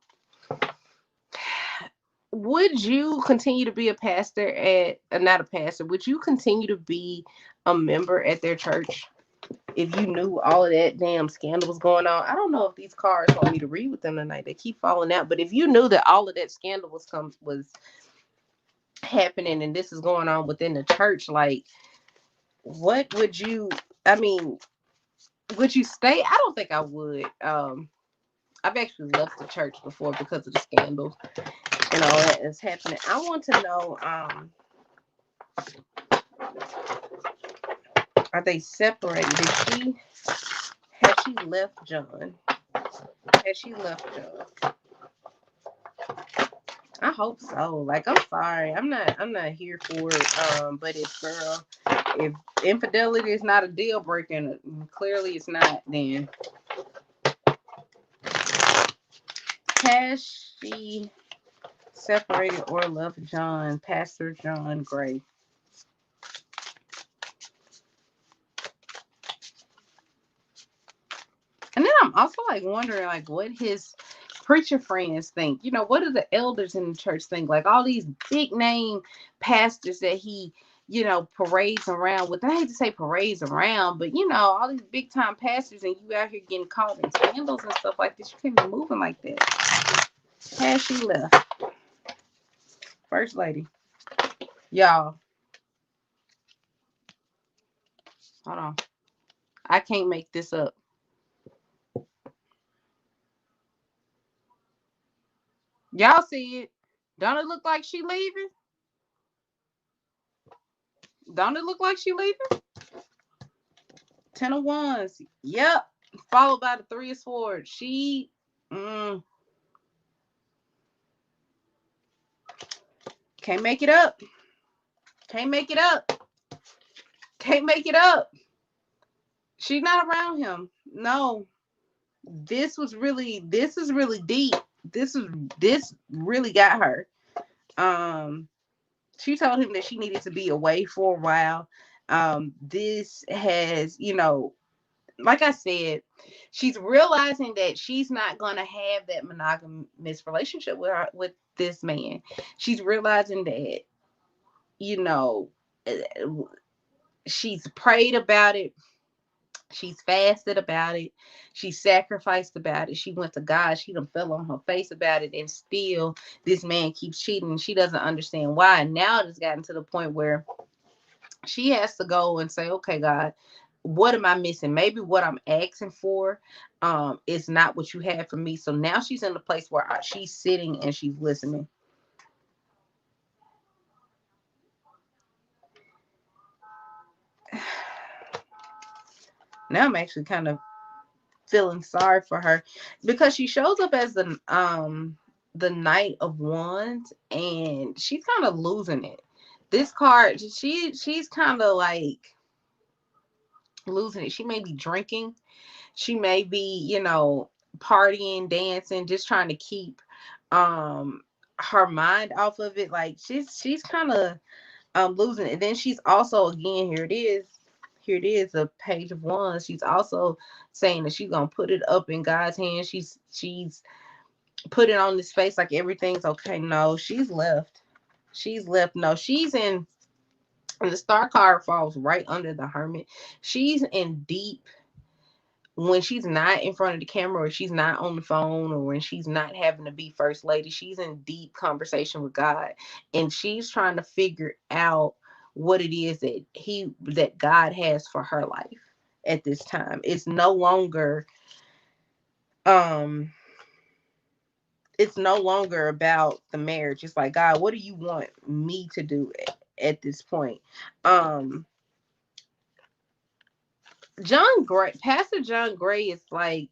would you continue to be a pastor not a pastor? Would you continue to be a member at their church if you knew all of that damn scandal was going on? I don't know if these cards want me to read with them tonight. They keep falling out. But if you knew that all of that scandal was happening and this is going on within the church, like, what would you? I mean, would you stay? I don't think I would. I've actually left the church before because of the scandal and all that is happening. I want to know, are they separated? Has she left John? Has she left John? I hope so. Like, I'm sorry. I'm not here for it. But if infidelity is not a deal breaker, and clearly it's not, then has she separated or left John, Pastor John Gray? And then I'm also like wondering like what his preacher friends think. What do the elders in the church think? Like all these big name pastors that he parades around with, I hate to say parades around, but all these big time pastors, and you out here getting caught in scandals and stuff like this. You can't be moving like that. Has she left? First lady. Y'all, hold on. I can't make this up. Y'all see it? Don't it look like she leaving? Don't it look like she leaving? 10 of Wands. Yep. Followed by the Three of Swords. She mm, can't make it up. Can't make it up. Can't make it up. She's not around him. No. This is really deep. This really got her. Um she told him that she needed to be away for a while. This has, like I said, she's realizing that she's not gonna have that monogamous relationship with this man. She's realizing that, you know, eh, she's prayed about it. She's fasted about it. She sacrificed about it. She went to God. She done fell on her face about it. And still, this man keeps cheating. She doesn't understand why. And now it's gotten to the point where she has to go and say, okay, God, what am I missing? Maybe what I'm asking for is not what you had for me. So now she's in a place where she's sitting and she's listening. Now I'm actually kind of feeling sorry for her because she shows up as the Knight of Wands, and she's kind of losing it. This card, she's kind of like losing it. She may be drinking. She may be, partying, dancing, just trying to keep um her mind off of it. Like she's kind of losing it. And then she's also, again, here it is. Here it is, a Page of Wands. She's also saying that she's gonna put it up in God's hands. She's putting on this face like everything's okay. No, she's left. She's left. No, she's in. And the Star card falls right under the Hermit. She's in deep, when she's not in front of the camera, or she's not on the phone, or when she's not having to be first lady, she's in deep conversation with God, and she's trying to figure out what it is that God has for her life at this time. Um it's no longer about the marriage. It's like, God, what do you want me to do at this point? um John Gray, Pastor John Gray, is like,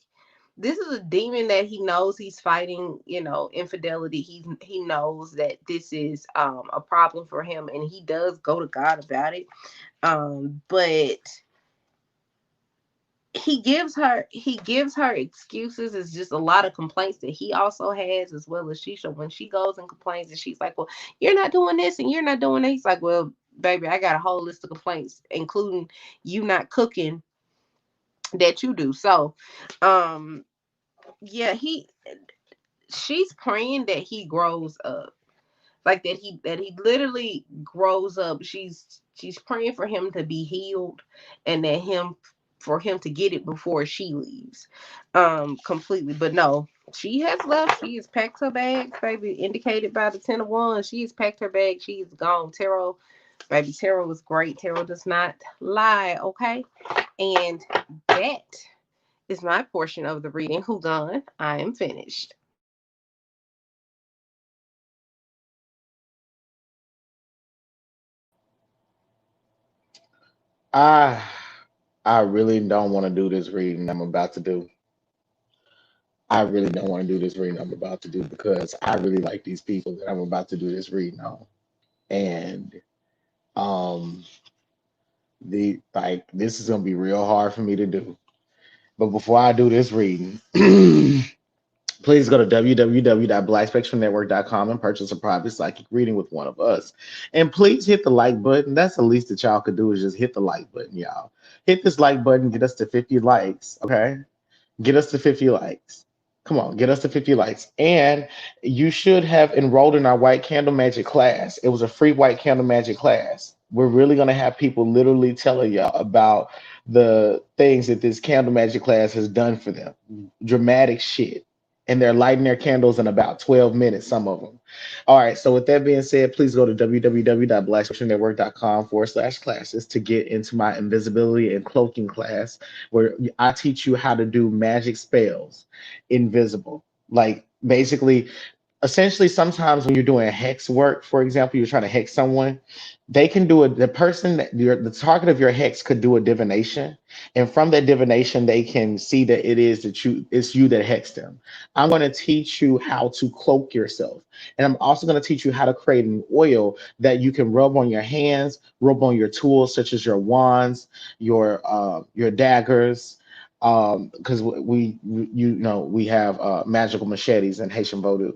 this is a demon that he knows he's fighting, infidelity. He knows that this is a problem for him, and he does go to God about it. But he gives her excuses. It's just a lot of complaints that he also has, as well as she. So when she goes and complains, and she's like, well, you're not doing this and you're not doing that, he's like, well, baby, I got a whole list of complaints, including you not cooking that you do. So um yeah, she's praying that he grows up, like that he literally grows up. She's praying for him to be healed, and that him for him to get it before she leaves completely. But no, she has left. She has packed her bags, baby, indicated by the 10 of Wands. She has packed her bag. She's gone. Tarot, baby, tarot is great. Tarot does not lie. Okay. And that is my portion of the reading. Who gone? I am finished. I I really don't want to do this reading I'm about to do. I really don't want to do this reading I'm about to do because I really like these people that I'm about to do this reading on. And um the like this is gonna be real hard for me to do. But before I do this reading, please go to www.blackspectrumnetwork.com and purchase a private psychic reading with one of us. And please hit the like button. That's the least that y'all could do, is just hit the like button, y'all. Hit this like button, get us to 50 likes, okay? Get us to 50 likes. Come on, get us to 50 likes. And you should have enrolled in our White Candle Magic class. It was a free White Candle Magic class. We're really gonna have people literally telling y'all about the things that this candle magic class has done for them. Dramatic shit. And they're lighting their candles in about 12 minutes, some of them. All right, so with that being said, please go to www.blacksocialnetwork.com/classes to get into my invisibility and cloaking class where I teach you how to do magic spells invisible. Like basically essentially sometimes when you're doing hex work, for example, you're trying to hex someone, they can do it. The person that the target of your hex could do a divination, and from that divination, they can see that it's you that hexed them. I'm going to teach you how to cloak yourself, and I'm also going to teach you how to create an oil that you can rub on your hands, rub on your tools such as your wands, your daggers, because we have magical machetes and Haitian voodoo.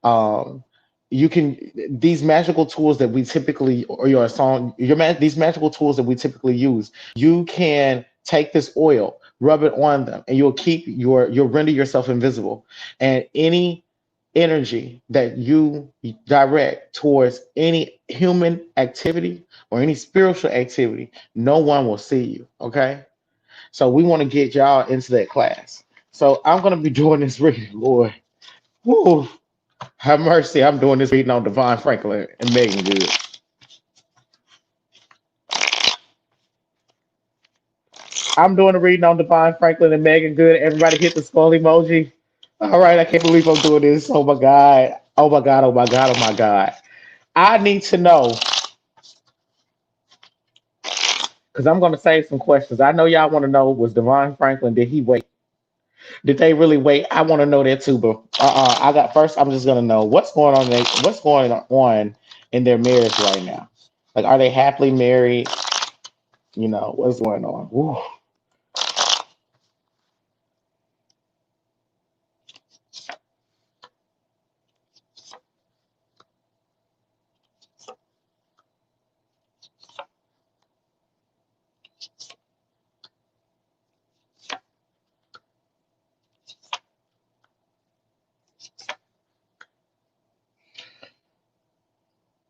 um you can these magical tools that we typically or your song your these magical tools that we typically use, you can take this oil, rub it on them, and you'll render yourself invisible, and any energy that you direct towards any human activity or any spiritual activity, no one will see you. Okay, so we want to get y'all into that class. So I'm going to be doing this reading, Lord. Woo. Have mercy. I'm doing this reading on Devon Franklin and Megan Good. I'm doing a reading on Devon Franklin and Megan Good. Everybody hit the skull emoji. All right. I can't believe I'm doing this. Oh my God. Oh my God. Oh my God. Oh my God. I need to know because I'm going to save some questions. I know y'all want to know, was Devon Franklin, did he wait? Did they really wait? I want to know that too. But I got first. I'm just gonna know what's going on. What's going on in their marriage right now? Like, are they happily married? What's going on? Woo.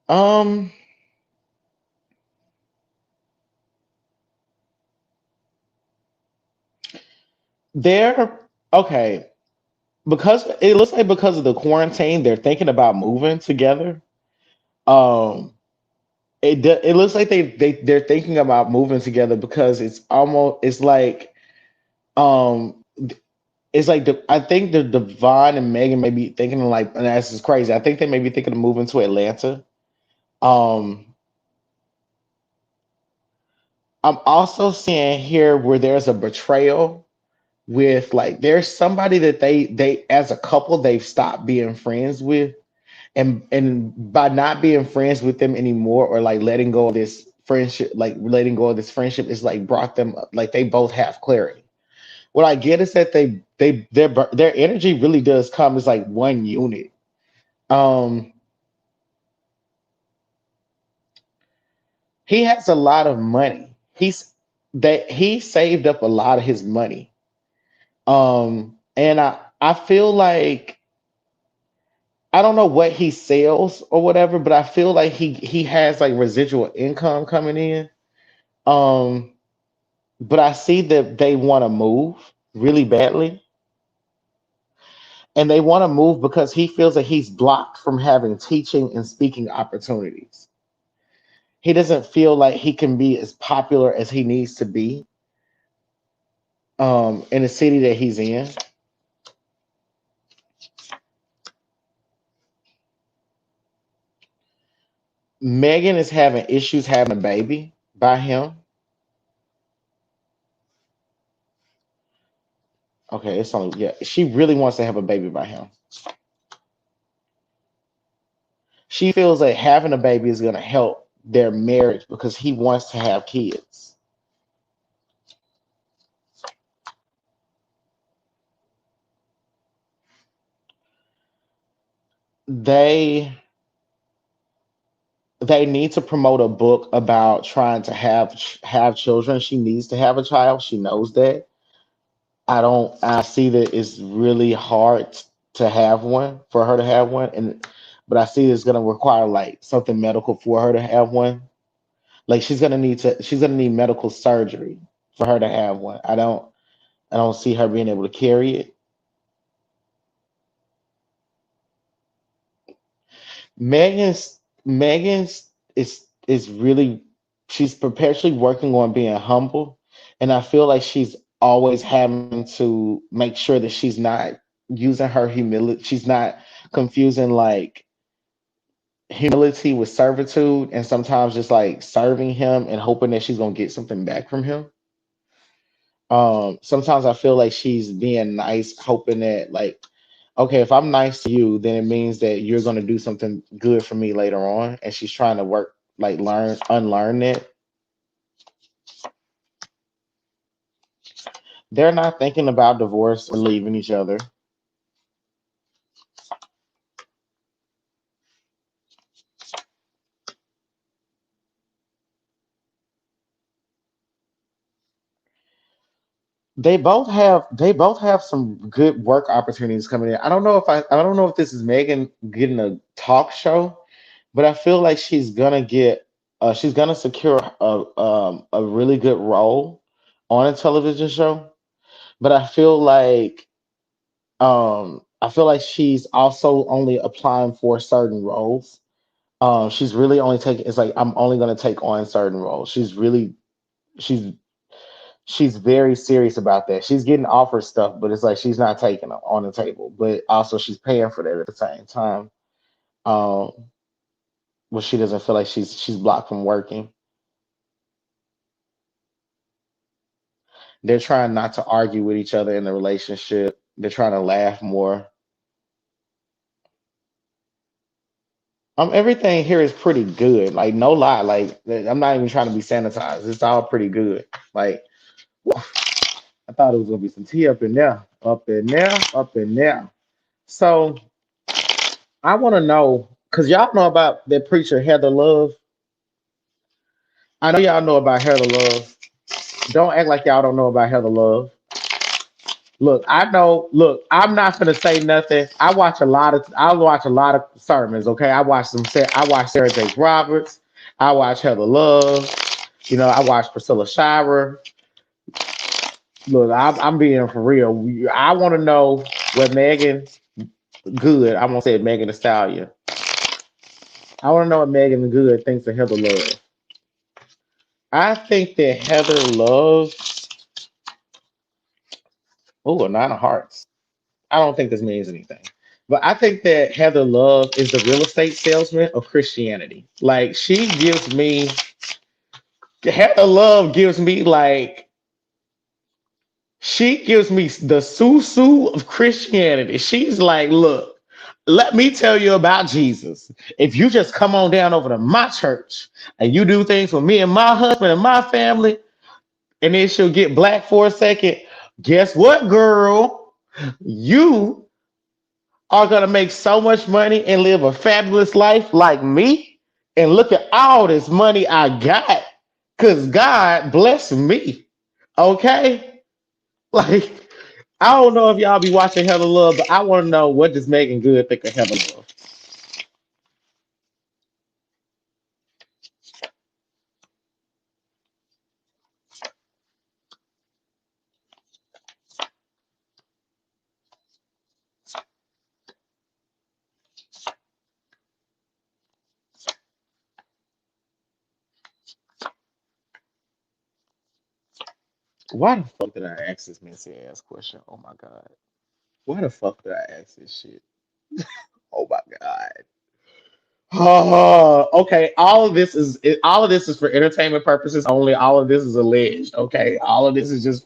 Um, they're okay because it looks like because of the quarantine, they're thinking about moving together. Um, it looks like they're thinking about moving together because it's like um it's like I think the Devon and Megan may be thinking like, and this is crazy. I think they may be thinking of moving to Atlanta. Um, I'm also seeing here where there's a betrayal with like there's somebody that they as a couple they've stopped being friends with, and by not being friends with them anymore or like letting go of this friendship, like letting go of this friendship is like brought them like they both have clarity. What I get is that their energy really does come as like one unit. Um, he has a lot of money. He saved up a lot of his money. And I feel like I don't know what he sells or whatever, but I feel like he has like residual income coming in. Um, but I see that they want to move really badly, and they want to move because he feels that he's blocked from having teaching and speaking opportunities. He doesn't feel like he can be as popular as he needs to be in the city that he's in. Megan is having issues having a baby by him. Okay, it's only yeah. She really wants to have a baby by him. She feels like having a baby is going to help their marriage because he wants to have kids. They they need to promote a book about trying to have children. She needs to have a child. She knows that. I see that it's really hard to have one for her to have one, and but I see it's going to require like something medical for her to have one. Like she's gonna need medical surgery for her to have one. I don't see her being able to carry it. Megan's is really, she's perpetually working on being humble, and I feel like she's always having to make sure that she's not using her humility. She's not confusing like humility with servitude, and sometimes just like serving him and hoping that she's gonna get something back from him. Sometimes I feel like she's being nice, hoping that like, okay, if I'm nice to you, then it means that you're gonna do something good for me later on. And she's trying to work like unlearn it. They're not thinking about divorce or leaving each other. They both have some good work opportunities coming in. I don't know if this is Megan getting a talk show, but I feel like she's gonna secure a really good role on a television show. But I feel like she's also only applying for certain roles. She's really only taking, it's like I'm only gonna take on certain roles. She's she's very serious about that. She's getting offered stuff, but it's like she's not taking it on the table. But also she's paying for that at the same time. Um, where she doesn't feel like she's blocked from working. They're trying not to argue with each other in the relationship. They're trying to laugh more. Everything here is pretty good. Like no lie, like I'm not even trying to be sanitized. It's all pretty good. Like I thought it was gonna be some tea up in there, up in there, up in there. So I want to know because y'all know about that preacher Heather Love. I know y'all know about Heather Love. Don't act like y'all don't know about Heather Love. Look, I know. Look, I'm not gonna say nothing. I watch a lot of sermons. Okay, I watch Sarah Jakes Roberts. I watch Heather Love. You know, I watch Priscilla Shirer. Look, I'm being for real. I want to know what Megan Good. I'm gonna say Megan Thee Stallion. I want to know what Megan Good thinks of Heather Love. I think that Heather Love. Oh, a nine of hearts. I don't think this means anything. But I think that Heather Love is the real estate salesman of Christianity. Like Heather Love gives me like, she gives me the Susu of Christianity. She's like, look, let me tell you about Jesus. If you just come on down over to my church and you do things for me and my husband and my family, and then she'll get black for a second. Guess what, girl? You are going to make so much money and live a fabulous life like me. And look at all this money I got because God blessed me. Okay? Like, I don't know if y'all be watching Heather Love, but I want to know, what does Megan Good think of Heather Love? Why the fuck did I ask this messy ass question? Oh my God. Why the fuck did I ask this shit? Oh my God. Oh, okay. All of this is for entertainment purposes only. All of this is alleged. Okay. All of this is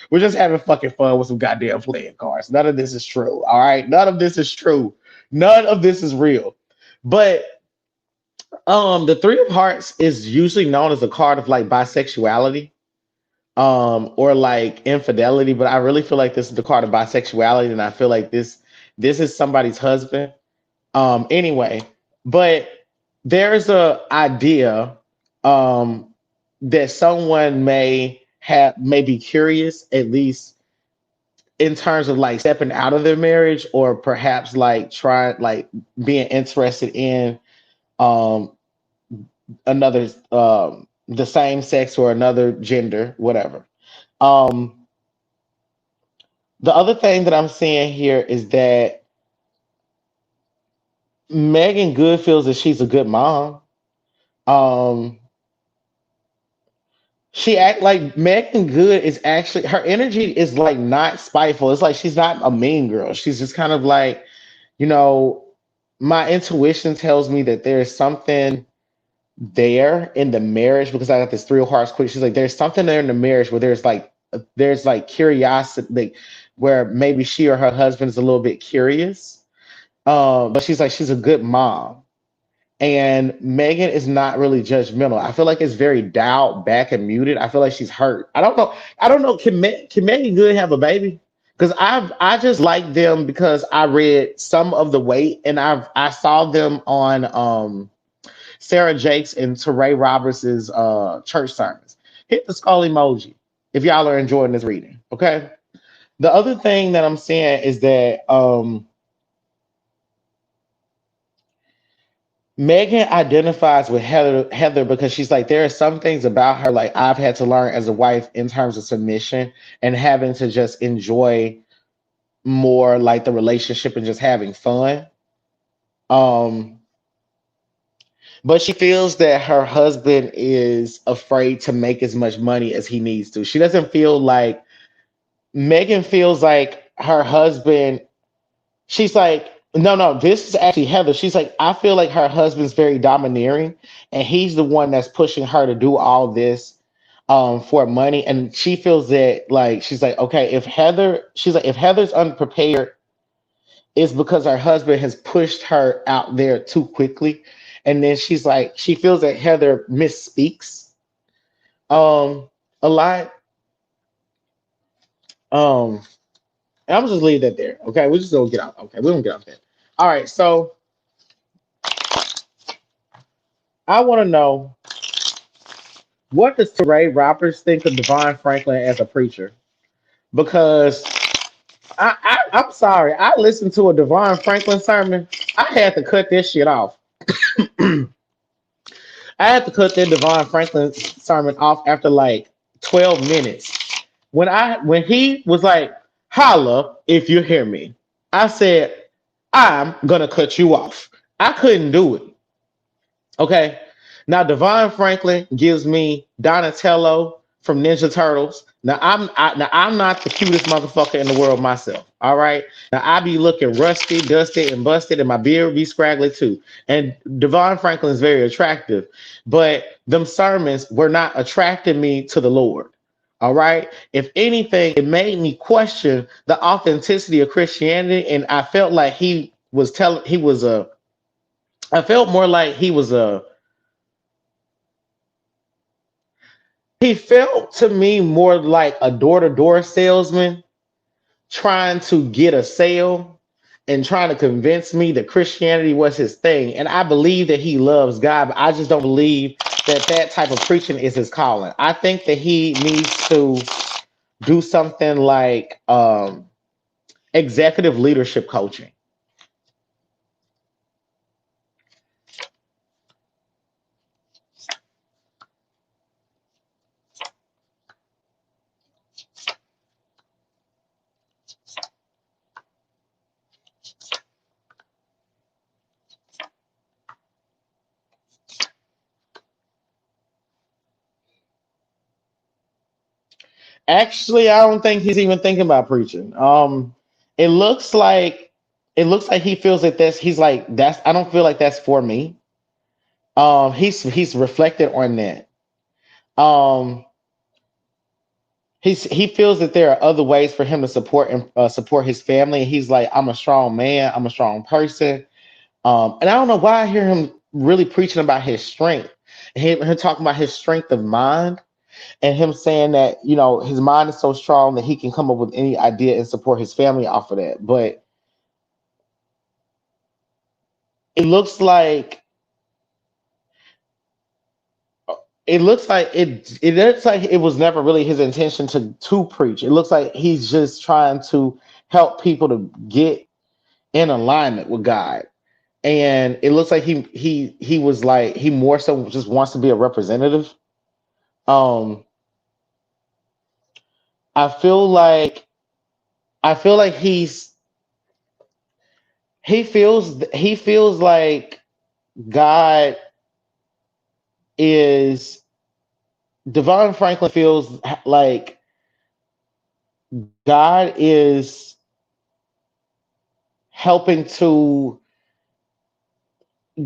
we're just having fucking fun with some goddamn playing cards. None of this is true. All right. None of this is true. None of this is real. But the three of hearts is usually known as a card of like bisexuality, or like infidelity. But I really feel like this is the card of bisexuality, and I feel like this is somebody's husband. Anyway, but there's a idea um that someone may be curious, at least in terms of like stepping out of their marriage, or perhaps like trying like being interested in um another the same sex or another gender, whatever. Um, the other thing that I'm seeing here is that Megan Good feels that she's a good mom. Um, she act like Megan Good is actually her energy is like not spiteful. It's like she's not a mean girl. She's just kind of like, you know, my intuition tells me that there's something there in the marriage because I got this three of hearts quick. She's like, there's something there in the marriage where there's like curiosity, like where maybe she or her husband is a little bit curious. But she's like, she's a good mom. And Megan is not really judgmental. I feel like it's very dialed back and muted. I feel like she's hurt. I don't know. I don't know. Can Megan Good have a baby? Because I just like them because I read some of the weight and I saw them on Sarah Jakes and Teray Roberts's church sermons. Hit the skull emoji if y'all are enjoying this reading. Okay. The other thing that I'm saying is that Megan identifies with Heather because she's like, there are some things about her like I've had to learn as a wife in terms of submission and having to just enjoy more like the relationship and just having fun. Um, but she feels that her husband is afraid to make as much money as he needs to. She doesn't feel like Megan feels like her husband. She's like, no, no, this is actually Heather. She's like, I feel like her husband's very domineering, and he's the one that's pushing her to do all this for money. And she feels that like she's like, okay, she's like, if Heather's unprepared, it's because her husband has pushed her out there too quickly. And then she's like, she feels that Heather misspeaks um a lot. Um, and I'm just leave that there. Okay, we just don't get out. Okay, we don't get out there. All right, so I want to know what does Teray Roberts think of Devon Franklin as a preacher? Because I'm sorry, I listened to a Devon Franklin sermon. I had to cut this shit off. I had to cut that Devon Franklin sermon off after like 12 minutes. When he was like, holla if you hear me, I said, I'm gonna cut you off. I couldn't do it. Okay. Now Devon Franklin gives me Donatello from Ninja Turtles. Now I'm not the cutest motherfucker in the world myself. All right. Now I be looking rusty, dusty, and busted, and my beard be scraggly too. And Devon Franklin is very attractive, but them sermons were not attracting me to the Lord. All right. If anything, it made me question the authenticity of Christianity, and I felt like he was a. I felt more like he felt to me more like a door-to-door salesman trying to get a sale and trying to convince me that Christianity was his thing. And I believe that he loves God, but I just don't believe that that type of preaching is his calling. I think that he needs to do something like executive leadership coaching. Actually, I don't think he's even thinking about preaching. It looks like it looks like he feels that he's like that's I don't feel like that's for me. He's reflected on that. Um, he feels that there are other ways for him to support and support his family. And he's like, I'm a strong man. I'm a strong person. And I don't know why I hear him really preaching about his strength. Him talking about his strength of mind and him saying that his mind is so strong that he can come up with any idea and support his family off of that. But it looks like it was never really his intention to preach. It looks like he's just trying to help people to get in alignment with God. and it looks like he was like he more so just wants to be a representative. Um, I feel like I feel like he feels like God is Devon Franklin feels like God is helping to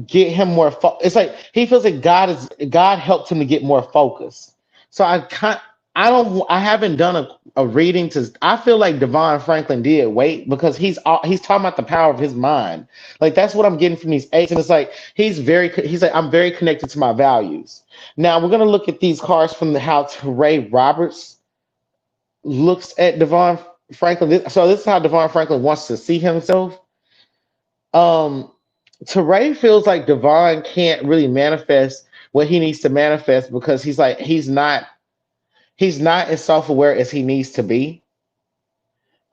get him more it's like he feels like God helped him to get more focus. So I haven't done a reading to I feel like Devon Franklin did wait because he's talking about the power of his mind. Like that's what I'm getting from these eights, and it's like he's like I'm very connected to my values. Now we're gonna look at these cards from the how Ray Roberts looks at Devon Franklin. So this is how Devon Franklin wants to see himself. um Teray feels like Devon can't really manifest what he needs to manifest because he's like he's not as self-aware as he needs to be.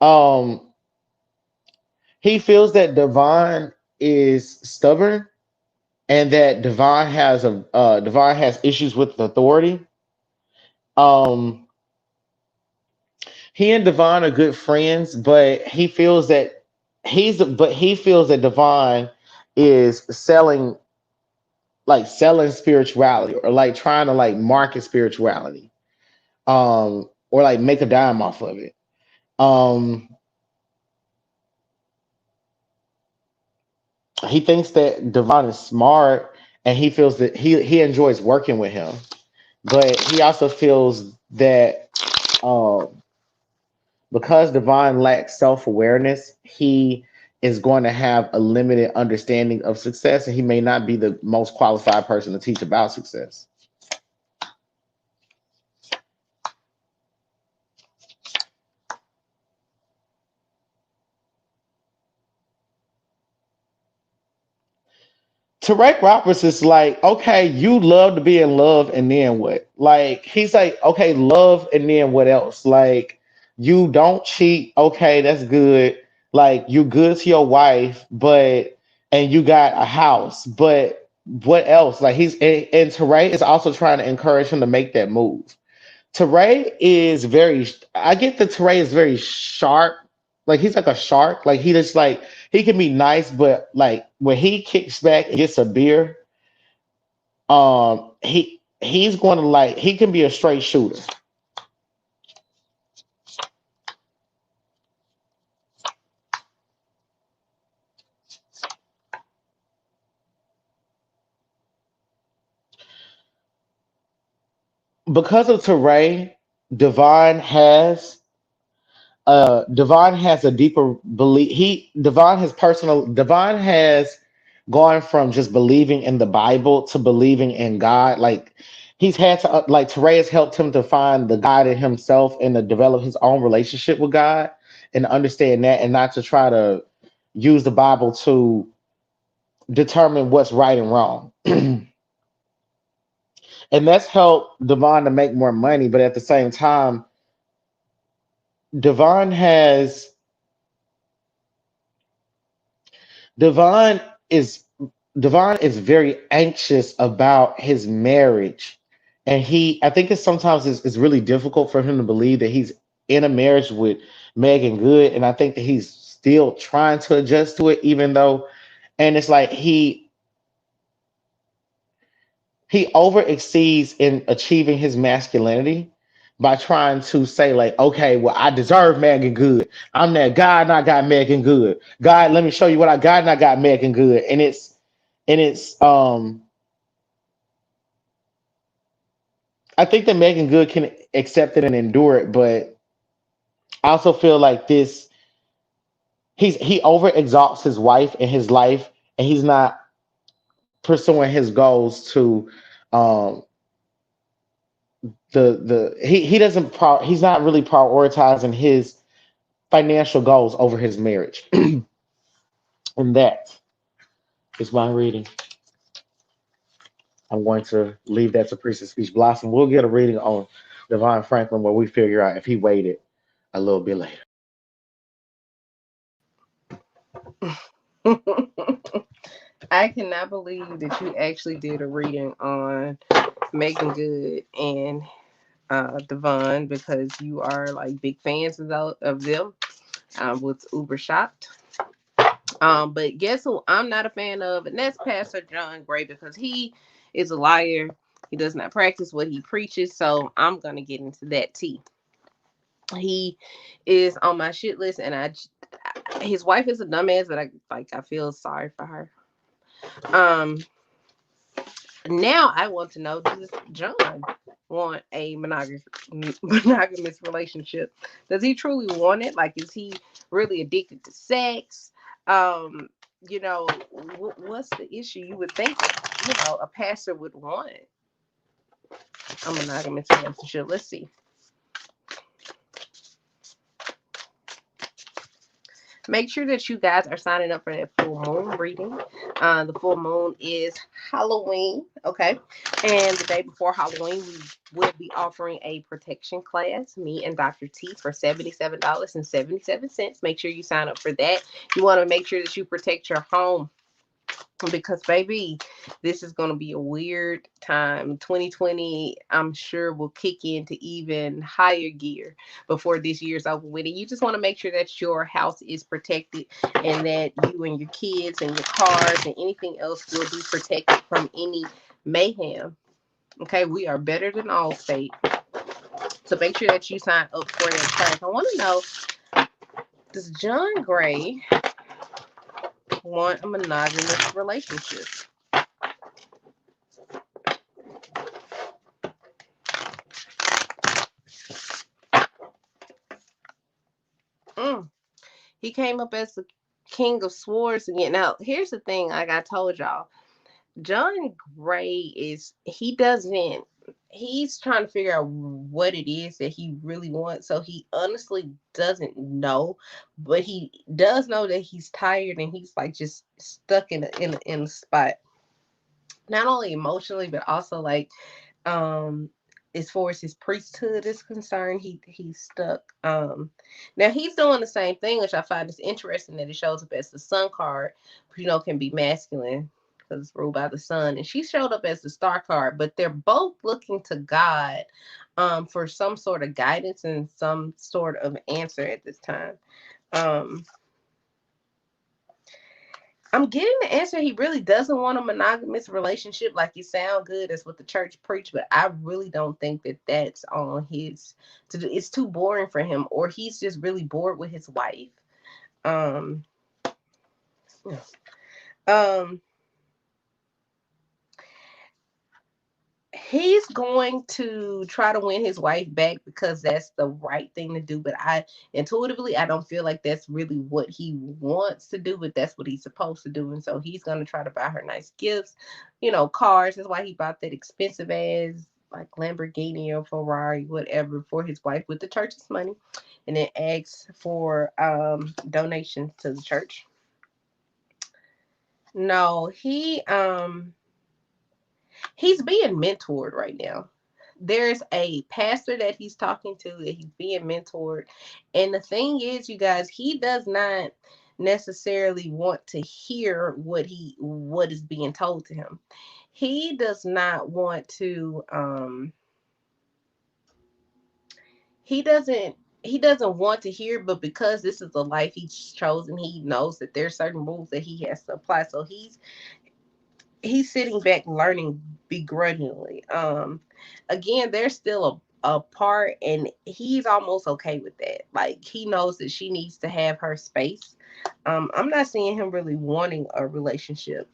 Um he feels that Devon is stubborn and that Devon has issues with authority. Um he and Devon are good friends, but he feels that Devon is selling spirituality or like trying to like market spirituality or like make a dime off of it. um he thinks that Devon is smart and he feels that he enjoys working with him, but he also feels that um because Devon lacks self-awareness, he is going to have a limited understanding of success and he may not be the most qualified person to teach about success. Tarek Roberts is like, okay, you love to be in love, and then what? Like, he's like, okay, love, and then what else? Like, you don't cheat, okay, that's good. Like, you good to your wife, and you got a house, but what else? Like, and Tarek is also trying to encourage him to make that move. Teray is I get that Teray is very sharp. Like he's like a shark. Like he just like he can be nice, but like when he kicks back and gets a beer, he's going to like he can be a straight shooter. Because of Teray, Devon has Devon has a deeper belief. Devon has gone from just believing in the Bible to believing in God. Like he's had to like Teray has helped him to find the God in himself and to develop his own relationship with God and understand that and not to try to use the Bible to determine what's right and wrong. And that's helped Devon to make more money, but at the same time, Devon has Devon is Devon is very anxious about his marriage, and I think it's really difficult for him to believe that he's in a marriage with Megan Good, and I think that he's still trying to adjust to it, even though, and it's like he over exceeds in achieving his masculinity by trying to say like, okay, well, I deserve Megan Good. I'm that guy and I got Megan Good. God, let me show you what I got and I got Megan Good. And it's I think that Megan Good can accept it and endure it, but I also feel like he over exalts his wife and his life, and he's not pursuing his goals to um he doesn't he's not really prioritizing his financial goals over his marriage. And that is my reading. I'm going to leave that to Priestess Speech Blossom. We'll get a reading on Devon Franklin where we figure out if he waited a little bit later. I cannot believe that you actually did a reading on Megan Good and Devon, because you are like big fans of them. I was uber shocked. But guess who I'm not a fan of, and that's Pastor John Gray, because he is a liar. He does not practice what he preaches. So I'm gonna get into that tea. He is on my shit list, and his wife is a dumbass, but I feel sorry for her. Um, Now I want to know, does John want a monogamous relationship? Does he truly want it? Like, is he really addicted to sex? Um, what's the issue? You would think, a pastor would want a monogamous relationship. Let's see. Make sure that you guys are signing up for that full moon reading. The full moon is Halloween, okay? And the day before Halloween, we will be offering a protection class, me and Dr. T, for $77.77. Make sure you sign up for that. You want to make sure that you protect your home, because baby, this is going to be a weird time. 2020, I'm sure, will kick into even higher gear before this year's over with. And you just want to make sure that your house is protected, and that you and your kids and your cars and anything else will be protected from any mayhem. Okay, we are better than all state. So make sure that you sign up for that class. I want to know, does John Gray want a monogamous relationship? Mm. He came up as the king of swords again. Now, here's the thing, like I told y'all, John Gray he's trying to figure out what it is that he really wants. So he honestly doesn't know, but he does know that he's tired, and he's like just stuck in a spot. Not only emotionally, but also like, um as far as his priesthood is concerned, he's stuck. Now he's doing the same thing, which I find is interesting, that it shows up as the sun card, can be masculine because it's ruled by the sun, and she showed up as the star card, but they're both looking to God for some sort of guidance and some sort of answer at this time. um I'm getting the answer, he really doesn't want a monogamous relationship. Like, you sound good, that's what the church preach, but I really don't think that that's on his to do. It's too boring for him, or he's just really bored with his wife. Um, um, he's going to try to win his wife back because that's the right thing to do. But I don't feel like that's really what he wants to do, but that's what he's supposed to do. And so he's going to try to buy her nice gifts, cars. That's why he bought that expensive ass like Lamborghini or Ferrari, whatever, for his wife with the church's money, and then asks for donations to the church. No, he's being mentored right now. There's a pastor that he's talking to, that he's being mentored. And the thing is, you guys, he does not necessarily want to hear what is being told to him. He does not want to he doesn't he doesn't want to hear, but because this is the life he's chosen, he knows that there's certain rules that he has to apply. So he's sitting back learning begrudgingly. Again, there's still a part, and he's almost okay with that. Like, he knows that she needs to have her space. I'm not seeing him really wanting a relationship.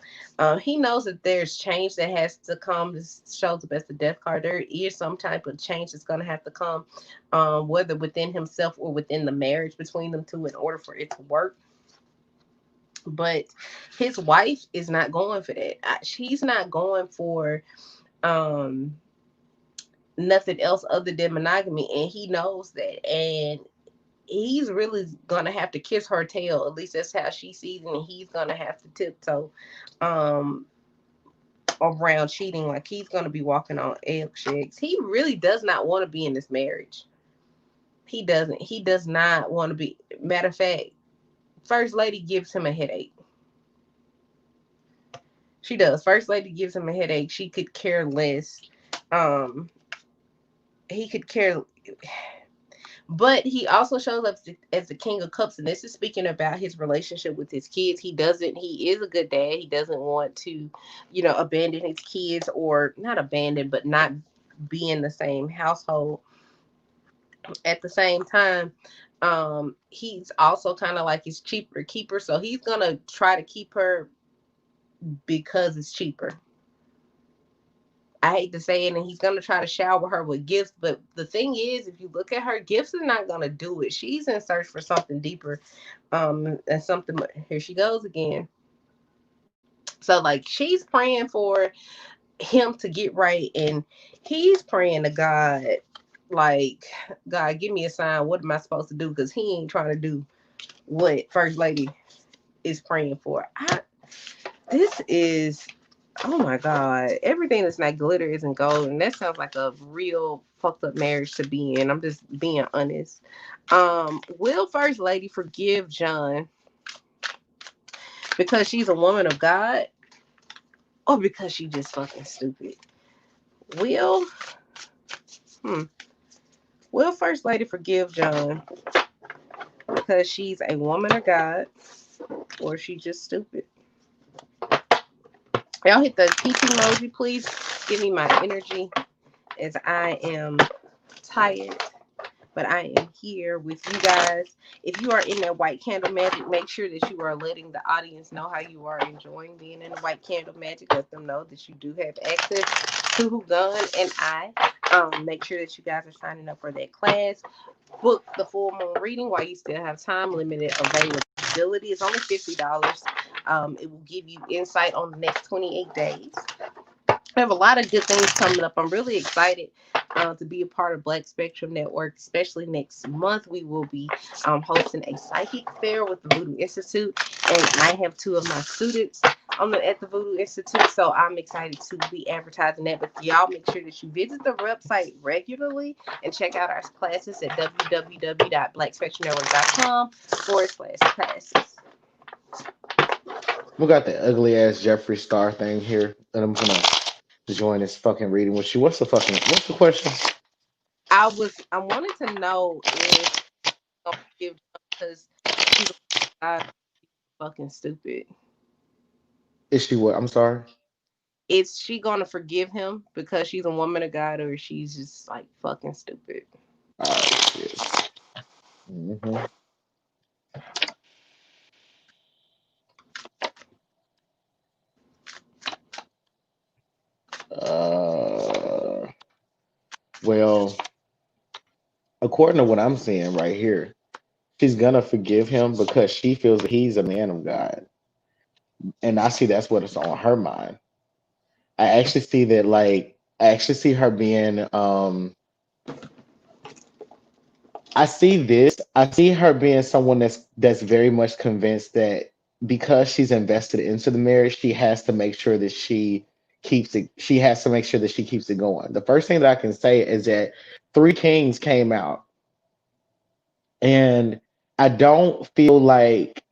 He knows that there's change that has to come. This shows up as the death card. There is some type of change that's going to have to come, whether within himself or within the marriage between them two, in order for it to work. But his wife is not going for that. She's not going for um nothing else other than monogamy, and he knows that. And he's really gonna have to kiss her tail. At least that's how she sees it. And he's gonna have to tiptoe um around cheating. Like, he's gonna be walking on eggshells. He really does not want to be in this marriage. He does not want to be. Matter of fact, first lady gives him a headache. She does. First lady gives him a headache. She could care less. Um, he could care, but he also shows up as the king of cups, and this is speaking about his relationship with his kids. He doesn't. He is a good dad. He doesn't want to, abandon his kids, or not abandon, but not be in the same household. At the same time, he's also kind of like his cheaper keeper, so he's gonna try to keep her because it's cheaper. I hate to say it, and he's gonna try to shower her with gifts. But the thing is, if you look at her, gifts are not gonna do it. She's in search for something deeper, and something. Here she goes again. So like she's praying for him to get right, and he's praying to God, like, God, give me a sign. What am I supposed to do? Because he ain't trying to do what First Lady is praying for. This is Oh my God. Everything that's not glitter isn't gold. And that sounds like a real fucked up marriage to be in. I'm just being honest. Will First Lady forgive John because she's a woman of God, or because she just fucking stupid? Will hmm, Will First Lady forgive John because she's a woman of God, or she just stupid? Y'all hit the peach emoji, please. Give me my energy as I am tired, but I am here with you guys. If you are in that white candle magic, make sure that you are letting the audience know how you are enjoying being in the white candle magic. Let them know that you do have access to Who Gun and I. Make sure that you guys are signing up for that class. Book the full moon reading while you still have time. Limited availability. It's only $50. It will give you insight on the next 28 days. We have a lot of good things coming up. I'm really excited to be a part of Black Spectrum Network, especially next month. We will be hosting a psychic fair with the Voodoo Institute, and I have two of my students at the Voodoo Institute, so I'm excited to be advertising that. But y'all make sure that you visit the website regularly and check out our classes at www.blackspectrumnetwork.com/classes. We got the ugly ass Jeffree Star thing here, and I'm gonna join this fucking reading with you. What's the question? I wanted to know if because she's fucking stupid. Is she what? I'm sorry. Is she gonna forgive him because she's a woman of God, or she's just like fucking stupid? All right, shit. hmm Uh, well, according to what I'm seeing right here, she's gonna forgive him because she feels that he's a man of God, and I see that's what is on her mind. I actually see that, like, I actually see her being, I see this. I see her being someone that's very much convinced that because she's invested into the marriage, she has to make sure that she keeps it. She has to make sure that she keeps it going. The first thing that I can say is that Three Kings came out, and I don't feel like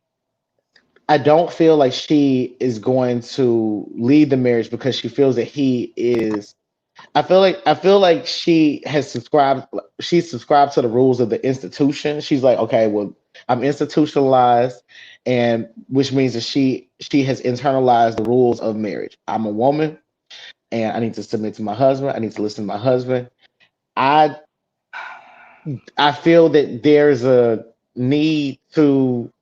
I don't feel like she is going to leave the marriage because she feels that he is. I feel like she's subscribed to the rules of the institution. She's like, okay, well, I'm institutionalized, and which means that she has internalized the rules of marriage. I'm a woman, and I need to submit to my husband. I need to listen to my husband. I I feel that there's a need to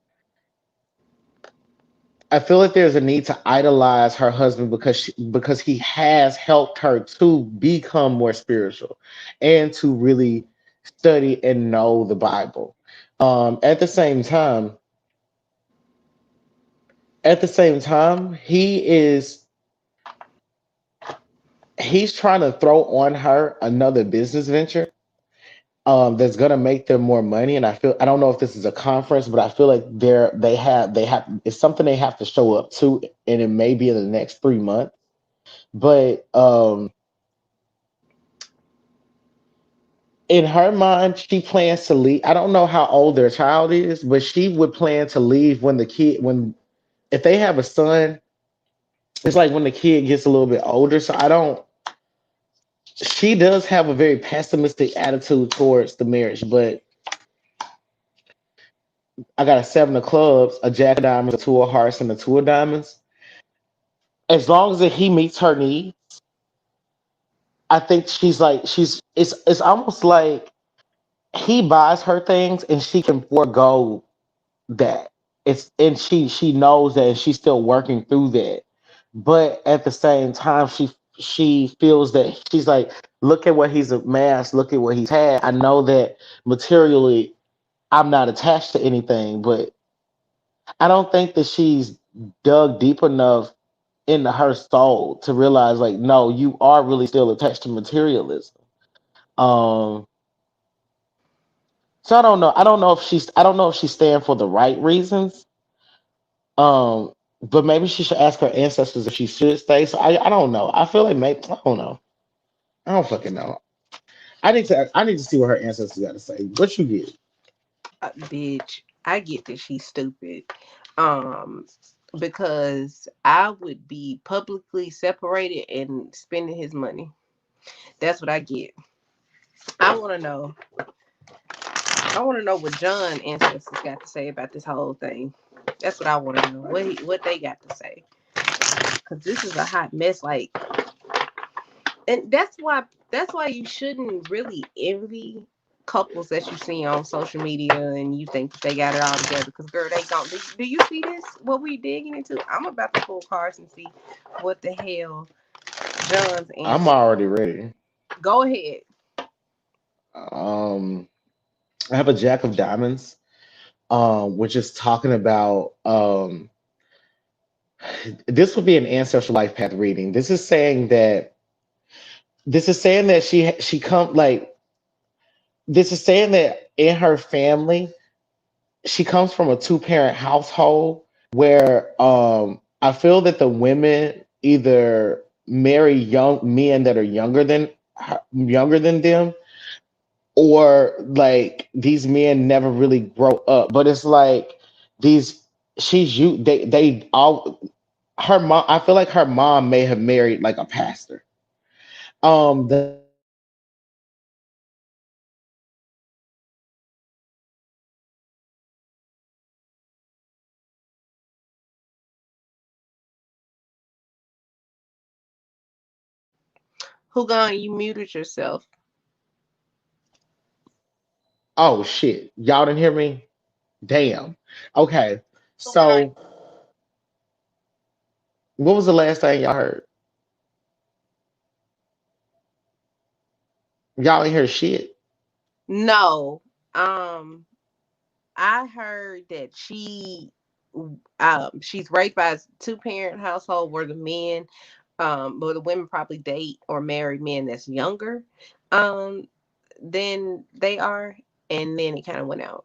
I feel like there's a need to idolize her husband because he has helped her to become more spiritual and to really study and know the Bible. At the same time, he's trying to throw on her another business venture that's gonna make them more money. And I don't know if this is a conference, but I feel like they have it's something they have to show up to, and it may be in the next 3 months. But in her mind, she plans to leave. I don't know how old their child is, but she would plan to leave when if they have a son, it's like when the kid gets a little bit older. So I don't. She does have a very pessimistic attitude towards the marriage, but I got a seven of clubs, a jack of diamonds, a two of hearts, and a two of diamonds. As long as that he meets her needs, I think she's like it's almost like he buys her things and she can forego that. It's and she knows that and she's still working through that. But at the same time, she feels that she's like, look at what he's amassed, look at what he's had. I know that materially I'm not attached to anything, but I don't think that she's dug deep enough into her soul to realize like, no, you are really still attached to materialism. Um, so I don't know. I don't know if she's staying for the right reasons. But maybe she should ask her ancestors if she should stay. So I don't know. I feel like maybe I don't know. I don't fucking know. I need to see what her ancestors got to say. What you get? Bitch, I get that she's stupid. Um, because I would be publicly separated and spending his money. That's what I get. I want to know. I want to know what John ancestors got to say about this whole thing. That's what I want to know. What they got to say? Because this is a hot mess. Like, and that's why you shouldn't really envy couples that you see on social media and you think that they got it all together. Because girl, they don't. Do you see this? What we digging into? I'm about to pull cards and see what the hell John's I'm answer. already ready. Go ahead. Um, I have a jack of diamonds. Which is talking about this would be an ancestral life path reading. This is saying that she come like this is saying that in her family she comes from a two-parent household where I feel that the women either marry young men that are younger than them, or like these men never really grow up. But it's like these she's you they all her mom. I feel like her mom may have married like a pastor. The jack of diamonds is talking about Who gone? You muted yourself. oh shit, y'all didn't hear me. Damn. Okay. So what was the last thing y'all heard? Y'all ain't hear shit. No. I heard that she's raised by a two parent household where the men where the women probably date or marry men that's younger um than they are, and then it kind of went out.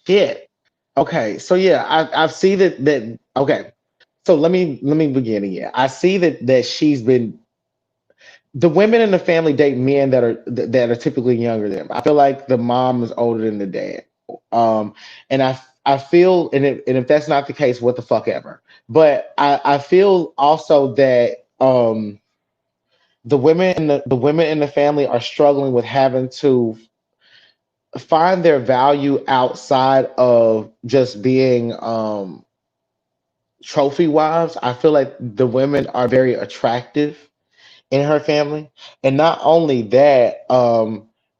Shit. Okay. So yeah, I see that okay. So let me begin again. I see that she's been the women in the family date men that are typically younger than them. I feel like the mom is older than the dad. And I feel and if that's not the case, what the fuck ever. But I feel also that the women in the family are struggling with having to find their value outside of just being trophy wives. I feel like the women are very attractive in her family, and not only that,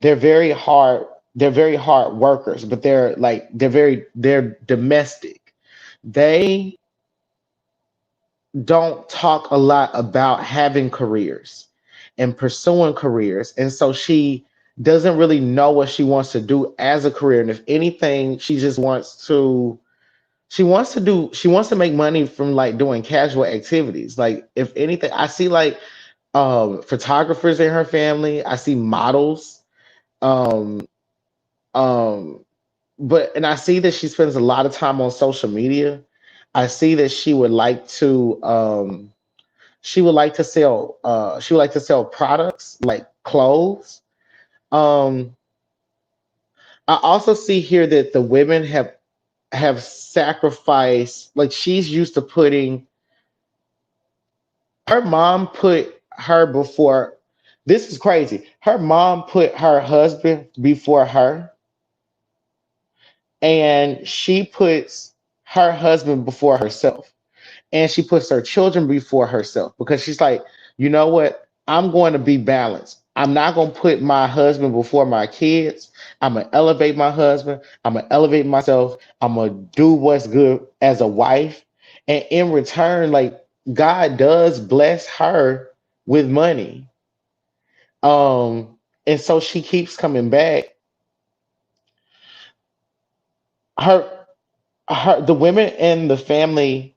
they're very hard. They're very hard workers, but they're domestic. They don't talk a lot about having careers and pursuing careers, and so she doesn't really know what she wants to do as a career. And if anything, she wants to make money from like doing casual activities. Like if anything, I see like photographers in her family. I see models. Um, um, but and I see that she spends a lot of time on social media. I see that she would like to sell products like clothes. Um, I also see here that the women have sacrificed, like she's used to putting her mom put her before. This is crazy. Her mom put her husband before her, and she puts her husband before herself, and she puts her children before herself because she's like, you know what? I'm going to be balanced. I'm not going to put my husband before my kids. I'm going to elevate my husband. I'm going to elevate myself. I'm going to do what's good as a wife. And in return, like, God does bless her with money. And so she keeps coming back. Her the women in the family,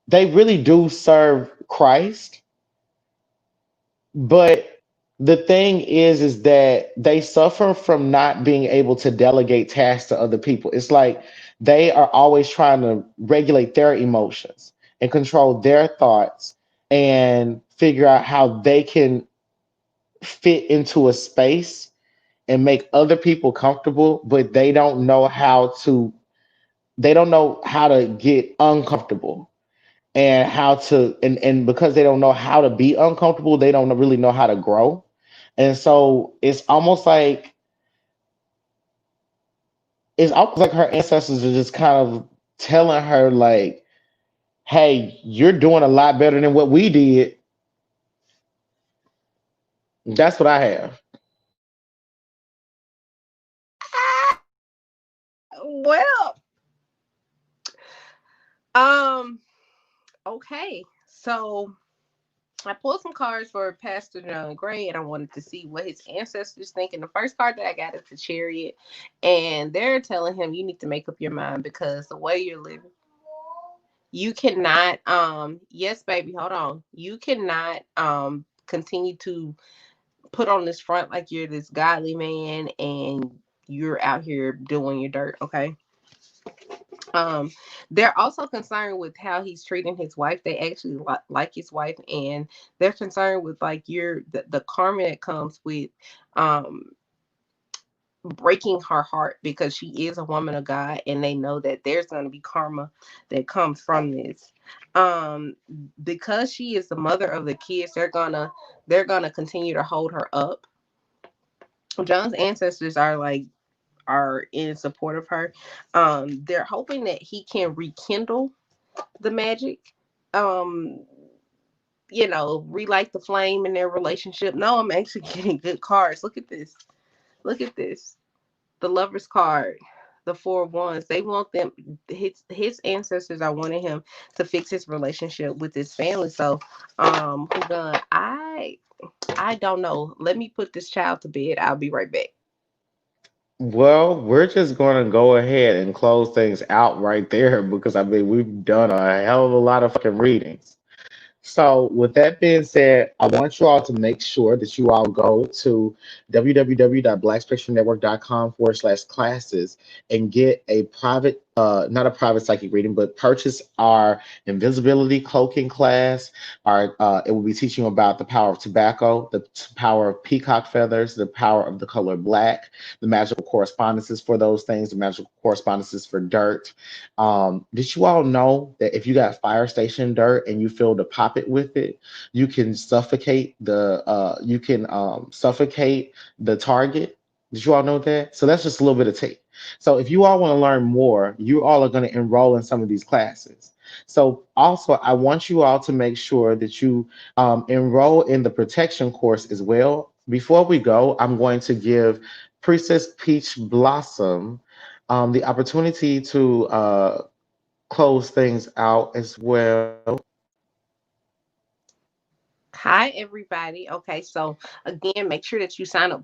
they really do serve Christ. But the thing is that they suffer from not being able to delegate tasks to other people. It's like they are always trying to regulate their emotions and control their thoughts and figure out how they can fit into a space and make other people comfortable, but they don't know how to get uncomfortable and how to and because they don't know how to be uncomfortable, they don't really know how to grow. And so it's almost like her ancestors are just kind of telling her like, hey, you're doing a lot better than what we did. That's what I have. Well, um, okay. So I pulled some cards for Pastor John Gray, and I wanted to see what his ancestors think. And the first card that I got is the Chariot, and they're telling him you need to make up your mind because the way you're living, you cannot. Yes, baby, hold on. You cannot continue to put on this front like you're this godly man and you're out here doing your dirt. Okay. Um, they're also concerned with how he's treating his wife. They actually like his wife, and they're concerned with like the karma that comes with um breaking her heart because she is a woman of God, and they know that there's going to be karma that comes from this. Um, because she is the mother of the kids, they're gonna continue to hold her up. John's ancestors are in support of her. They're hoping that he can rekindle the magic. Um, relight the flame in their relationship. No, I'm actually getting good cards. Look at this. Look at this. The lover's card. The four of wands. They want them. His ancestors are wanting him to fix his relationship with his family. So, hold on. I don't know. Let me put this child to bed. I'll be right back. Well, we're just going to go ahead and close things out right there because I mean, we've done a hell of a lot of fucking readings. So, with that being said, I want you all to make sure that you all go to www.blackspectrumnetwork.com/classes and get a private, not a private psychic reading, but purchase our invisibility cloaking class. It will be teaching about the power of tobacco, the power of peacock feathers, the power of the color black, the magical correspondences for those things, the magical correspondences for dirt. Did you all know that if you got fire station dirt and you fill the poppet with it, you can suffocate the target? Did you all know that? So that's just a little bit of tea. So if you all want to learn more, you all are going to enroll in some of these classes. So also, I want you all to make sure that you enroll in the protection course as well. Before we go, I'm going to give Princess Peach Blossom the opportunity to close things out as well. Hi, everybody. Okay, so again, make sure that you sign up.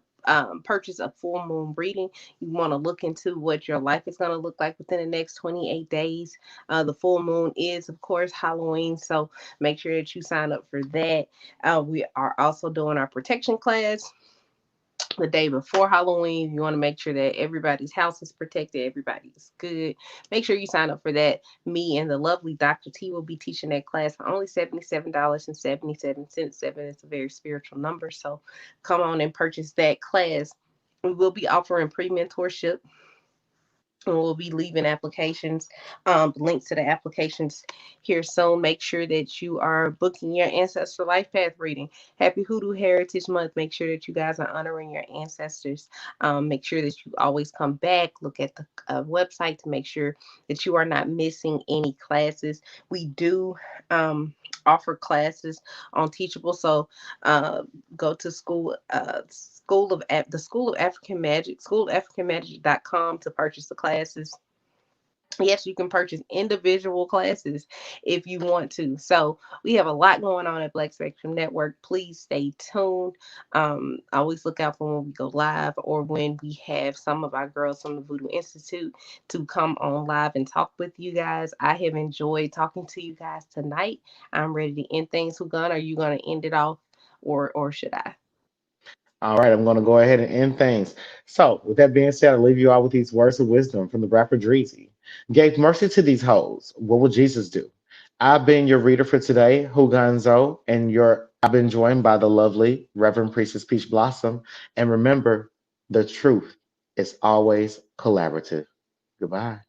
Purchase a full moon reading. You want to look into what your life is going to look like within the next 28 days. The full moon is, of course, Halloween, so make sure that you sign up for that. We are also doing our protection class the day before Halloween. You want to make sure that everybody's house is protected, everybody is good. Make sure you sign up for that. Me and the lovely Dr. T will be teaching that class for only $77.77. Seven is a very spiritual number, so come on and purchase that class. We will be offering pre mentorship and we'll be leaving applications, links to the applications here soon. Make sure that you are booking your Ancestor Life Path reading. Happy Hoodoo Heritage Month. Make sure that you guys are honoring your ancestors. Make sure that you always come back, look at the website to make sure that you are not missing any classes. We do offer classes on Teachable, so uh, go to School of African Magic, schoolofafricanmagic.com to purchase the classes. Yes, you can purchase individual classes if you want to. So we have a lot going on at Black Spectrum Network. Please stay tuned. Always look out for when we go live or when we have some of our girls from the Voodoo Institute to come on live and talk with you guys. I have enjoyed talking to you guys tonight. I'm ready to end things. Who gonna? Are you gonna end it off, or should I? All right, I'm going to go ahead and end things. So, with that being said, I leave you out with these words of wisdom from the rapper Dreezy. Gave mercy to these hoes. What will Jesus do? I've been your reader for today, Huganzo, and I've been joined by the lovely Reverend Priestess Peach Blossom. And remember, the truth is always collaborative. Goodbye.